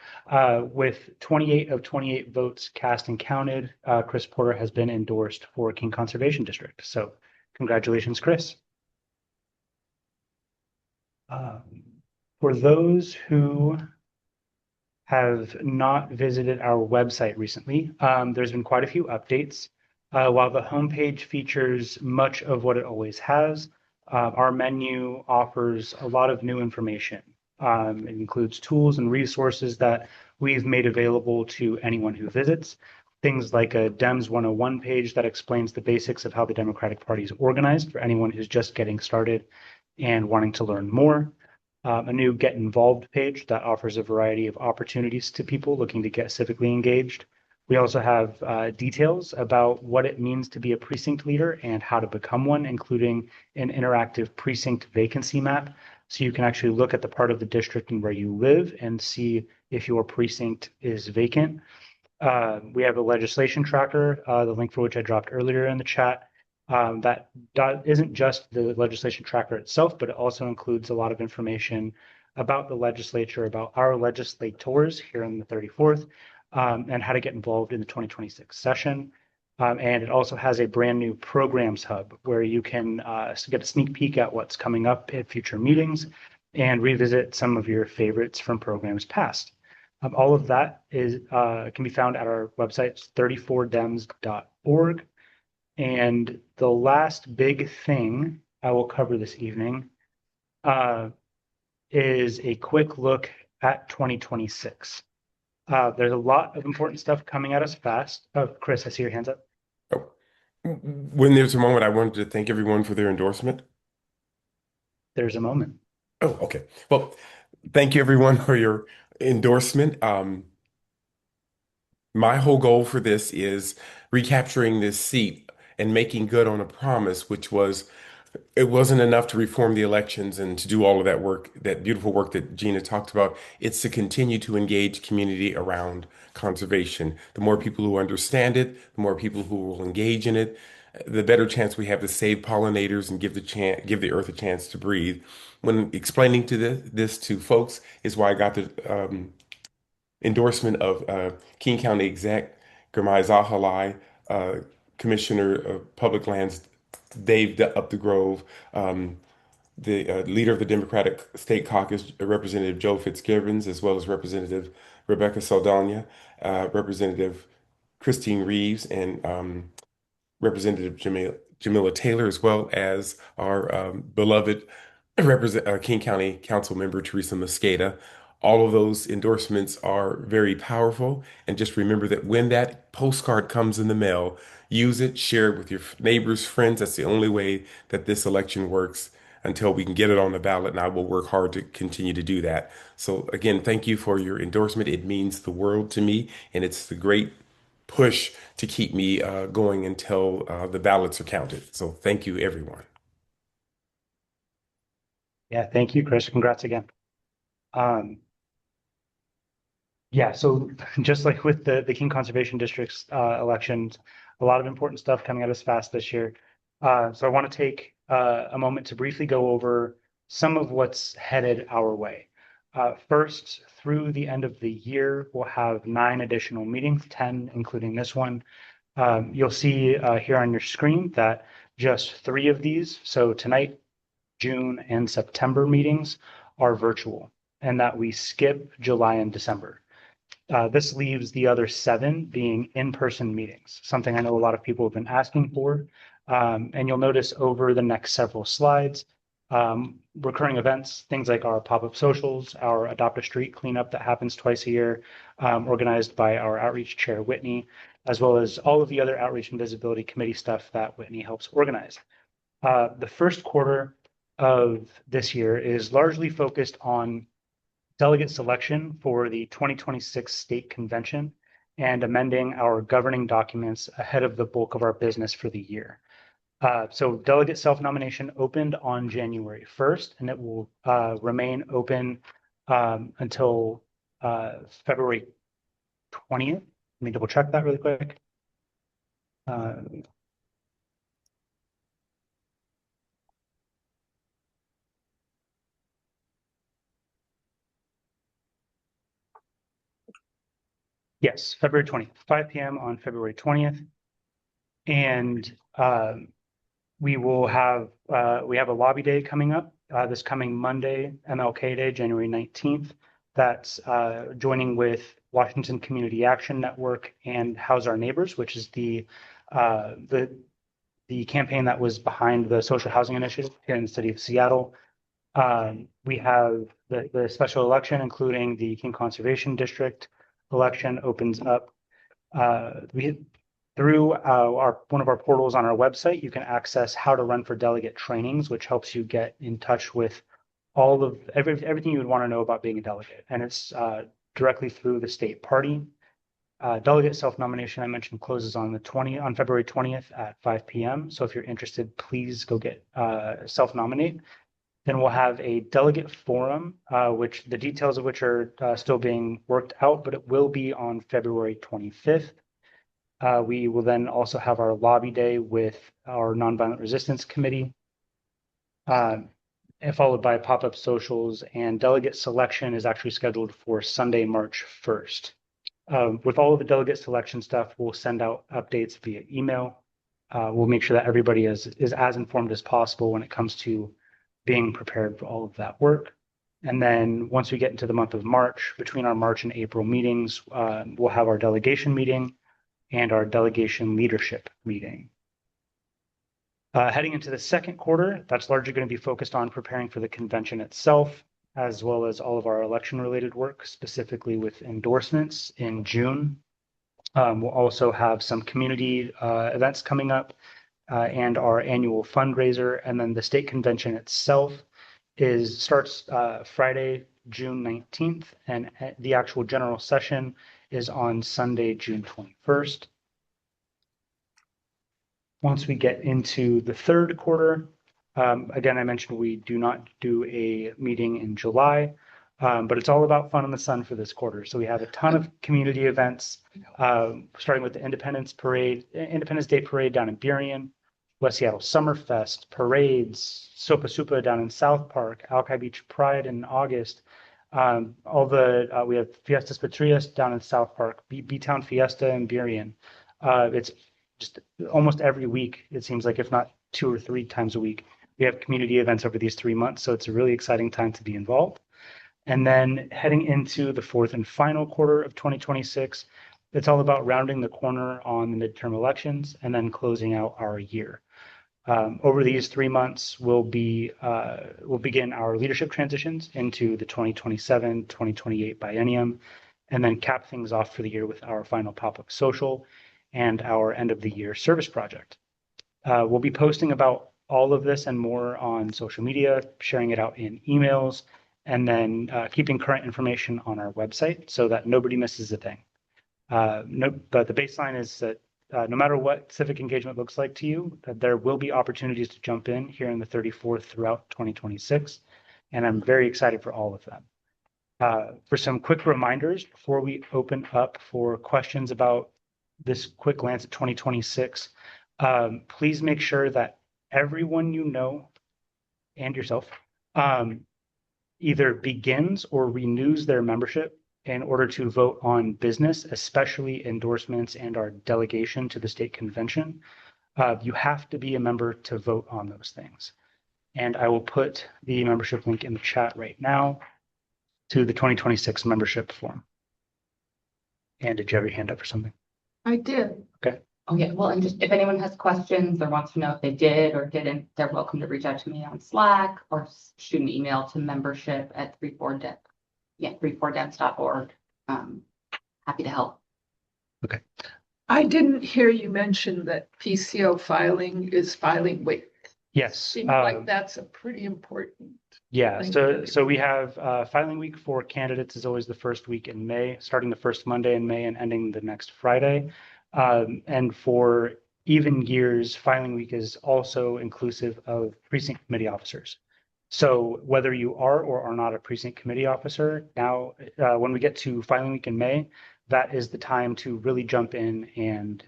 With 28 of 28 votes cast and counted, Chris Porter has been endorsed for King Conservation District. So congratulations, Chris. For those who have not visited our website recently, there's been quite a few updates. While the homepage features much of what it always has, our menu offers a lot of new information. It includes tools and resources that we've made available to anyone who visits. Things like a Dems 101 page that explains the basics of how the Democratic Party is organized for anyone who's just getting started and wanting to learn more. A new Get Involved page that offers a variety of opportunities to people looking to get civically engaged. We also have details about what it means to be a precinct leader and how to become one, including an interactive precinct vacancy map. So you can actually look at the part of the district and where you live and see if your precinct is vacant. We have a legislation tracker, the link for which I dropped earlier in the chat. That isn't just the legislation tracker itself, but it also includes a lot of information about the legislature, about our legislators here in the 34th, and how to get involved in the 2026 session. And it also has a brand new programs hub where you can get a sneak peek at what's coming up at future meetings and revisit some of your favorites from programs past. All of that can be found at our website, 34dems.org. And the last big thing I will cover this evening is a quick look at 2026. There's a lot of important stuff coming at us fast. Oh, Chris, I see your hands up. Oh. When there's a moment, I wanted to thank everyone for their endorsement. There's a moment. Oh, okay. Well, thank you everyone for your endorsement. My whole goal for this is recapturing this seat and making good on a promise, which was it wasn't enough to reform the elections and to do all of that work, that beautiful work that Gina talked about. It's to continue to engage community around conservation. The more people who understand it, the more people who will engage in it, the better chance we have to save pollinators and give the earth a chance to breathe. When explaining this to folks is why I got the endorsement of King County Exec Gurmai Zahalai, Commissioner of Public Lands Dave Upthegrove, the leader of the Democratic State Caucus, Representative Joe Fitzgibbons, as well as Representative Rebecca Saldana, Representative Christine Reeves, and Representative Jamila Taylor, as well as our beloved King County Council member Teresa Mosqueda. All of those endorsements are very powerful. And just remember that when that postcard comes in the mail, use it, share it with your neighbors, friends. That's the only way that this election works until we can get it on the ballot. And I will work hard to continue to do that. So again, thank you for your endorsement. It means the world to me. And it's the great push to keep me going until the ballots are counted. So thank you, everyone. Yeah, thank you, Chris. Congrats again. Yeah, so just like with the King Conservation District's elections, a lot of important stuff coming at us fast this year. So I want to take a moment to briefly go over some of what's headed our way. First, through the end of the year, we'll have 9 additional meetings, 10 including this one. You'll see here on your screen that just 3 of these, so tonight, June, and September meetings are virtual, and that we skip July and December. This leaves the other 7 being in-person meetings, something I know a lot of people have been asking for. And you'll notice over the next several slides, recurring events, things like our pop-up socials, our Adopt a Street cleanup that happens twice a year, organized by our outreach chair, Whitney, as well as all of the other outreach and visibility committee stuff that Whitney helps organize. The first quarter of this year is largely focused on delegate selection for the 2026 state convention and amending our governing documents ahead of the bulk of our business for the year. So delegate self-nomination opened on January 1st, and it will remain open until February 20th. Let me double check that really quick. Yes, February 20th, 5 p.m. on February 20th. And we will have we have a lobby day coming up this coming Monday, MLK Day, January 19th. That's joining with Washington Community Action Network and House Our Neighbors, which is the campaign that was behind the social housing initiative here in the city of Seattle. We have the special election, including the King Conservation District election, opens up. Through one of our portals on our website, you can access how to run for delegate trainings, which helps you get in touch with all of everything you would want to know about being a delegate. And it's directly through the state party. Delegate self-nomination, I mentioned, closes on February 20th at 5 p.m. So if you're interested, please go get self-nominate. Then we'll have a delegate forum, which the details of which are still being worked out, but it will be on February 25th. We will then also have our lobby day with our Nonviolent Resistance Committee, followed by pop-up socials, and delegate selection is actually scheduled for Sunday, March 1st. With all of the delegate selection stuff, we'll send out updates via email. We'll make sure that everybody is as informed as possible when it comes to being prepared for all of that work. And then once we get into the month of March, between our March and April meetings, we'll have our delegation meeting and our delegation leadership meeting. Heading into the second quarter, that's largely going to be focused on preparing for the convention itself, as well as all of our election-related work, specifically with endorsements in June. We'll also have some community events coming up and our annual fundraiser. And then the state convention itself starts Friday, June 19th, and the actual general session is on Sunday, June 21st. Once we get into the third quarter, again, I mentioned we do not do a meeting in July, but it's all about fun in the sun for this quarter. So we have a ton of community events, starting with the Independence Day Parade down in Burien, West Seattle Summerfest, parades, Sopa Supa down in South Park, Alki Beach Pride in August. We have Fiestas Patrias down in South Park, B-Town Fiesta in Burien. It's just almost every week, it seems like, if not 2 or 3 times a week, we have community events over these 3 months. So it's a really exciting time to be involved. And then heading into the fourth and final quarter of 2026, it's all about rounding the corner on the midterm elections and then closing out our year. Over these 3 months, we'll begin our leadership transitions into the 2027-2028 biennium, and then cap things off for the year with our final pop-up social and our end of the year service project. We'll be posting about all of this and more on social media, sharing it out in emails, and then keeping current information on our website so that nobody misses a thing. But the baseline is that no matter what civic engagement looks like to you, that there will be opportunities to jump in here in the 34th throughout 2026, and I'm very excited for all of them. For some quick reminders before we open up for questions about this quick glance at 2026, please make sure that everyone you know and yourself either begins or renews their membership in order to vote on business, especially endorsements and our delegation to the state convention. You have to be a member to vote on those things. And I will put the membership link in the chat right now to the 2026 membership form. And did you have your hand up for something? I did. Okay. Okay, well, and just if anyone has questions or wants to know if they did or didn't, they're welcome to reach out to me on Slack or shoot an email to membership@34dems.org. Happy to help. Okay. I didn't hear you mention that PCO filing is filing with Yes. Seems like that's a pretty important. Yeah, Thank so you. so we have filing week for candidates is always the first week in May, starting the first Monday in May and ending the next Friday. And for even years, filing week is also inclusive of precinct committee officers. So whether you are or are not a precinct committee officer, now when we get to filing week in May, that is the time to really jump in and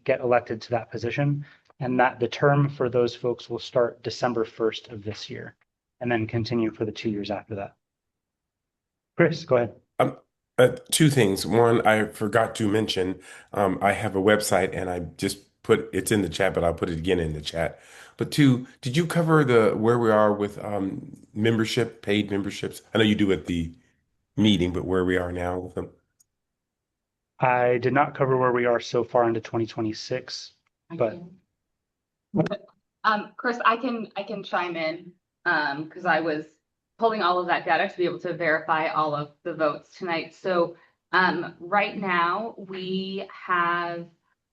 get elected to that position. And that the term for those folks will start December 1st of this year and then continue for the 2 years after that. Chris, go ahead. Two things. One, I forgot to mention, I have a website and I just put it's in the chat, but I'll put it again in the chat. But two, did you cover the where we are with membership, paid memberships? I know you do at the meeting, but where we are now with them? I did not cover where we are so far into 2026, but Chris, I can chime in because I was pulling all of that data to be able to verify all of the votes tonight. So right now we have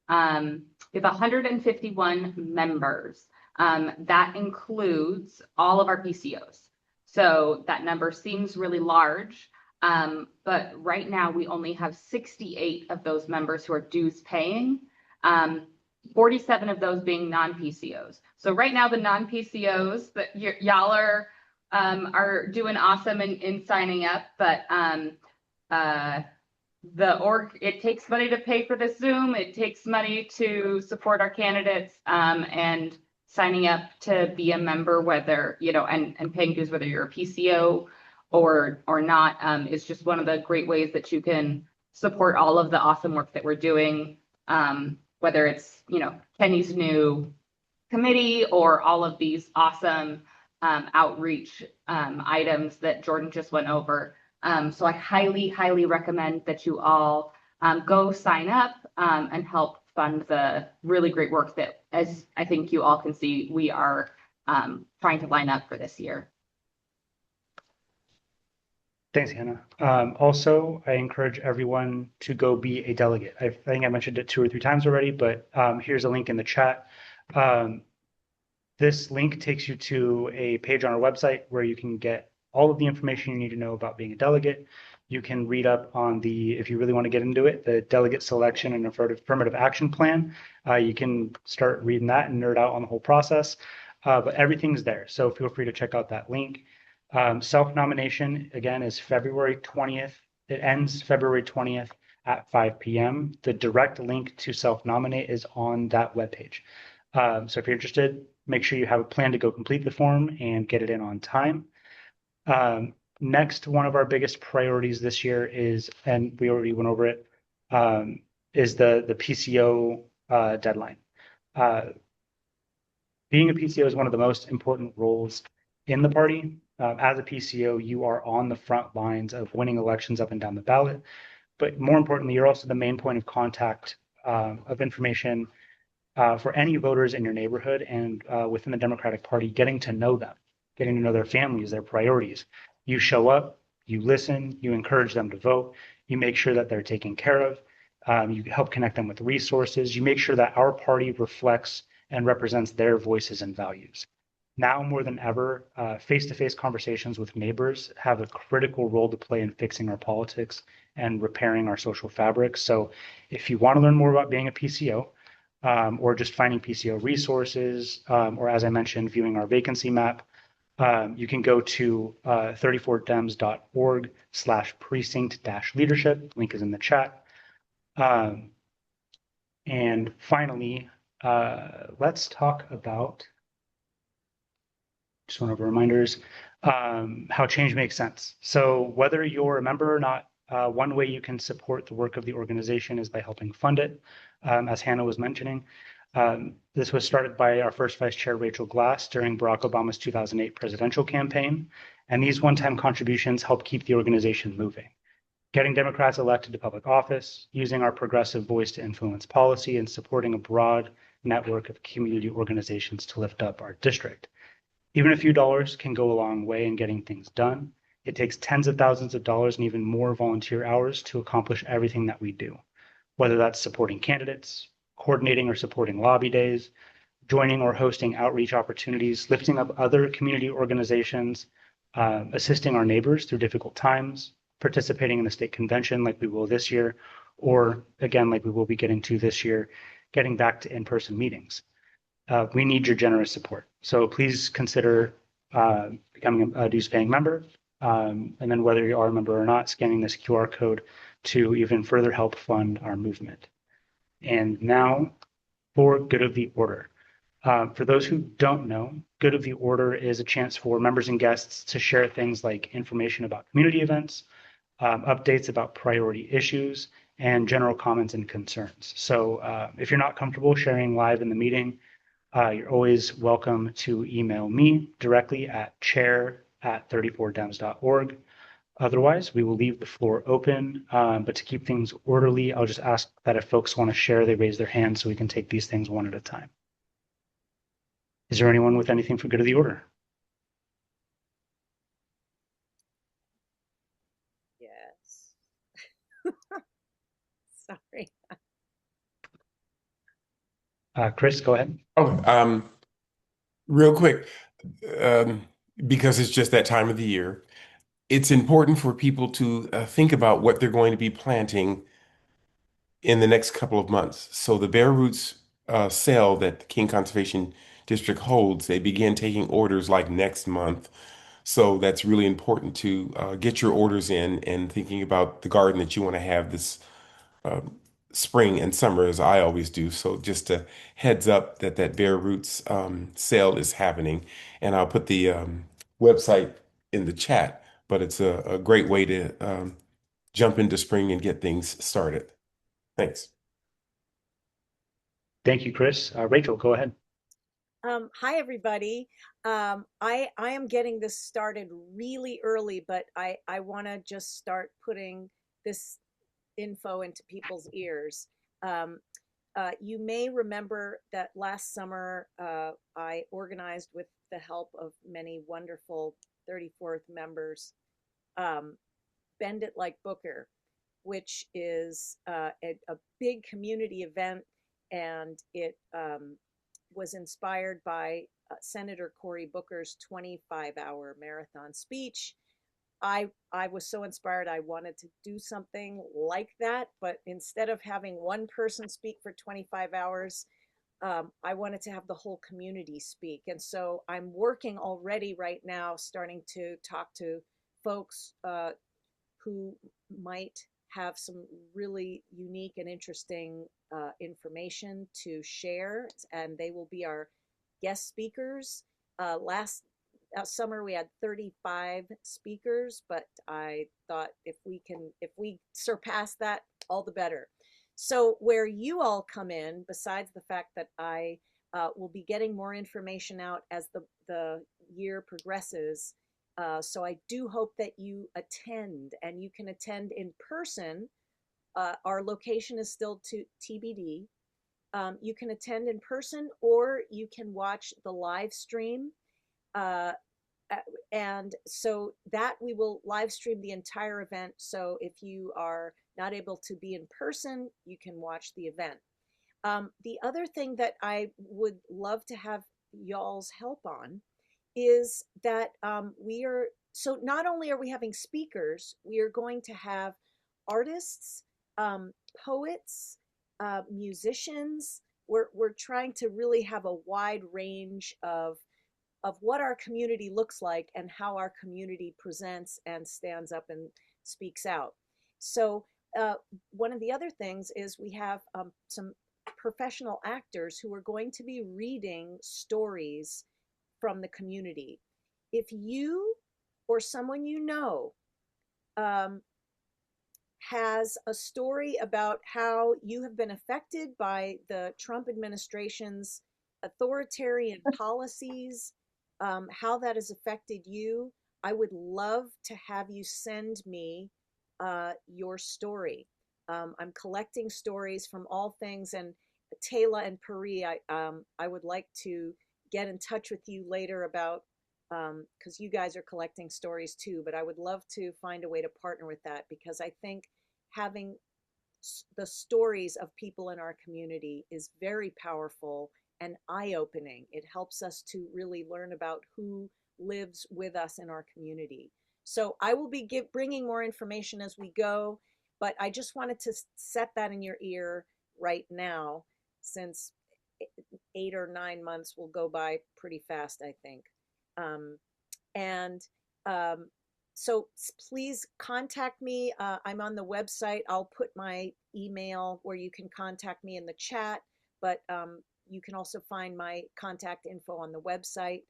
151 members. That includes all of our PCOs. So that number seems really large. But right now we only have 68 of those members who are dues paying. 47 of those being non-PCOs. So right now the non-PCOs that y'all are doing awesome in signing up, but it takes money to pay for the Zoom. It takes money to support our candidates, and signing up to be a member, whether and paying dues whether you're a PCO or not, is just one of the great ways that you can support all of the awesome work that we're doing. Whether it's Kenny's new committee or all of these awesome outreach items that Jordan just went over. So I highly recommend that you all go sign up and help fund the really great work that, as I think you all can see, we are trying to line up for this year. Thanks, Hannah. Also, I encourage everyone to go be a delegate. I think I mentioned it 2 or 3 times already, but here's a link in the chat. This link takes you to a page on our website where you can get all of the information you need to know about being a delegate. You can read up on if you really want to get into it, the delegate selection and affirmative action plan. You can start reading that and nerd out on the whole process, but everything's there. So feel free to check out that link. Self-nomination, again, is February 20th. It ends February 20th at 5 p.m. The direct link to self-nominate is on that webpage. So if you're interested, make sure you have a plan to go complete the form and get it in on time. Next, one of our biggest priorities this year is, and we already went over it, is the PCO deadline. Being a PCO is one of the most important roles in the party. As a PCO, you are on the front lines of winning elections up and down the ballot. But more importantly, you're also the main point of contact of information for any voters in your neighborhood and within the Democratic Party, getting to know them, getting to know their families, their priorities. You show up, you listen, you encourage them to vote, you make sure that they're taken care of, you help connect them with resources, you make sure that our party reflects and represents their voices and values. Now more than ever, face-to-face conversations with neighbors have a critical role to play in fixing our politics and repairing our social fabric. So if you want to learn more about being a PCO, or just finding PCO resources, or as I mentioned, viewing our vacancy map, you can go to 34dems.org/precinct-leadership. Link is in the chat. And finally, let's talk about, just one of the reminders, how change makes sense. So whether you're a member or not, one way you can support the work of the organization is by helping fund it. As Hannah was mentioning, this was started by our first Vice Chair, Rachel Glass, during Barack Obama's 2008 presidential campaign. And these one-time contributions help keep the organization moving, getting Democrats elected to public office, using our progressive voice to influence policy, and supporting a broad network of community organizations to lift up our district. Even a few dollars can go a long way in getting things done. It takes tens of thousands of dollars and even more volunteer hours to accomplish everything that we do, whether that's supporting candidates, coordinating or supporting lobby days, joining or hosting outreach opportunities, lifting up other community organizations, assisting our neighbors through difficult times, participating in the state convention like we will this year, or again, like we will be getting to this year, getting back to in-person meetings. We need your generous support. So please consider becoming a dues-paying member, and then whether you are a member or not, scanning this QR code to even further help fund our movement. And now for Good of the Order. For those who don't know, Good of the Order is a chance for members and guests to share things like information about community events, updates about priority issues, and general comments and concerns. So if you're not comfortable sharing live in the meeting, you're always welcome to email me directly at chair@34dems.org. Otherwise, we will leave the floor open, but to keep things orderly, I'll just ask that if folks want to share, they raise their hand so we can take these things one at a time. Is there anyone with anything for Good of the Order? Yes. Sorry. Chris, go ahead. Oh, real quick, because it's just that time of the year, it's important for people to think about what they're going to be planting in the next couple of months. So the Bare Roots sale that the King Conservation District holds, they begin taking orders like next month. So that's really important to get your orders in and thinking about the garden that you want to have this spring and summer, as I always do. So just a heads up that Bare Roots sale is happening, and I'll put the website in the chat. But it's a great way to jump into spring and get things started. Thanks. Thank you, Chris. Rachel, go ahead. Hi, everybody. I am getting this started really early, but I want to just start putting this info into people's ears. You may remember that last summer I organized, with the help of many wonderful 34th members, Bend It Like Booker, which is a big community event, and it was inspired by Senator Cory Booker's 25-hour marathon speech. I was so inspired, I wanted to do something like that, but instead of having one person speak for 25 hours, I wanted to have the whole community speak. And so I'm working already right now, starting to talk to folks who might have some really unique and interesting information to share, and they will be our guest speakers. Last summer we had 35 speakers, but I thought if we surpass that, all the better. So where you all come in, besides the fact that I will be getting more information out as the year progresses, so I do hope that you attend, and you can attend in person. Our location is still TBD. You can attend in person, or you can watch the live stream. And so that we will live stream the entire event. So if you are not able to be in person, you can watch the event. The other thing that I would love to have y'all's help on is that so not only are we having speakers, we are going to have artists, poets, musicians. We're trying to really have a wide range of what our community looks like and how our community presents and stands up and speaks out. So one of the other things is we have some professional actors who are going to be reading stories from the community. If you or someone you know has a story about how you have been affected by the Trump administration's authoritarian policies, how that has affected you, I would love to have you send me your story. I'm collecting stories from all things, and Taylor and Pari, I would like to get in touch with you later about, because you guys are collecting stories too, but I would love to find a way to partner with that, because I think having the stories of people in our community is very powerful and eye-opening. It helps us to really learn about who lives with us in our community. So I will be bringing more information as we go, but I just wanted to set that in your ear right now, since 8 or 9 months will go by pretty fast, I think. So please contact me. I'm on the website. I'll put my email where you can contact me in the chat, but you can also find my contact info on the website.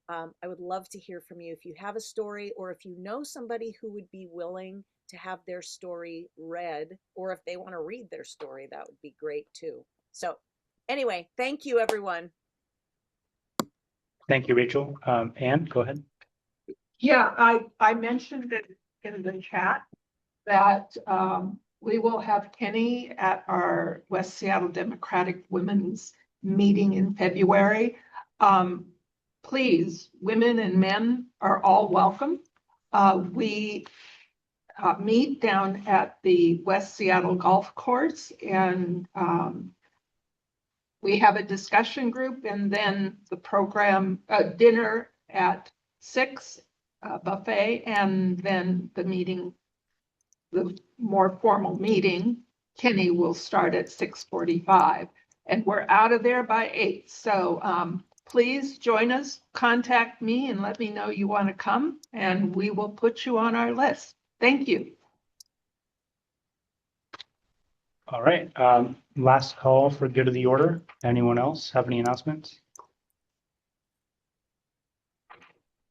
I would love to hear from you if you have a story, or if you know somebody who would be willing to have their story read, or if they want to read their story, that would be great too. So anyway, thank you, everyone. Thank you, Rachel. Anne, go ahead. Yeah, I mentioned it in the chat that we will have Kenny at our West Seattle Democratic Women's meeting in February. Please, women and men are all welcome. We meet down at the West Seattle Golf Course, and we have a discussion group, and then the program dinner at 6, buffet, and then the meeting, the more formal meeting, Kenny, will start at 6:45, and we're out of there by 8. So please join us, contact me and let me know you want to come, and we will put you on our list. Thank you. All right. Last call for good of the order. Anyone else have any announcements?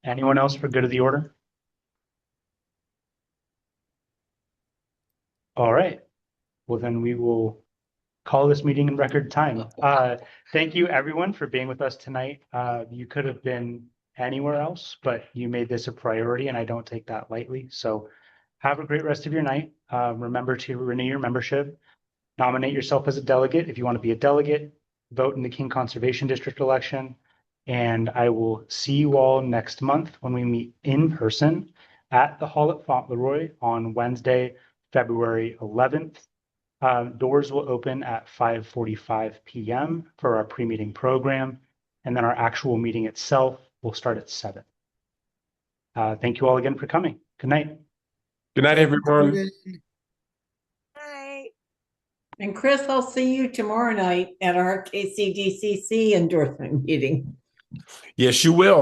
Anyone else for good of the order? All right. Well, then we will call this meeting in record time. Thank you, everyone, for being with us tonight. You could have been anywhere else, but you made this a priority, and I don't take that lightly. So have a great rest of your night. Remember to renew your membership. Nominate yourself as a delegate if you want to be a delegate. Vote in the King Conservation District election. And I will see you all next month when we meet in person at the Hall at Fauntleroy on Wednesday, February 11th. Doors will open at 5:45 p.m. for our pre-meeting program, and then our actual meeting itself will start at 7. Thank you all again for coming. Good night. Good night, everyone. Bye. And Chris, I'll see you tomorrow night at our KCDCC endorsement meeting. Yes, you will.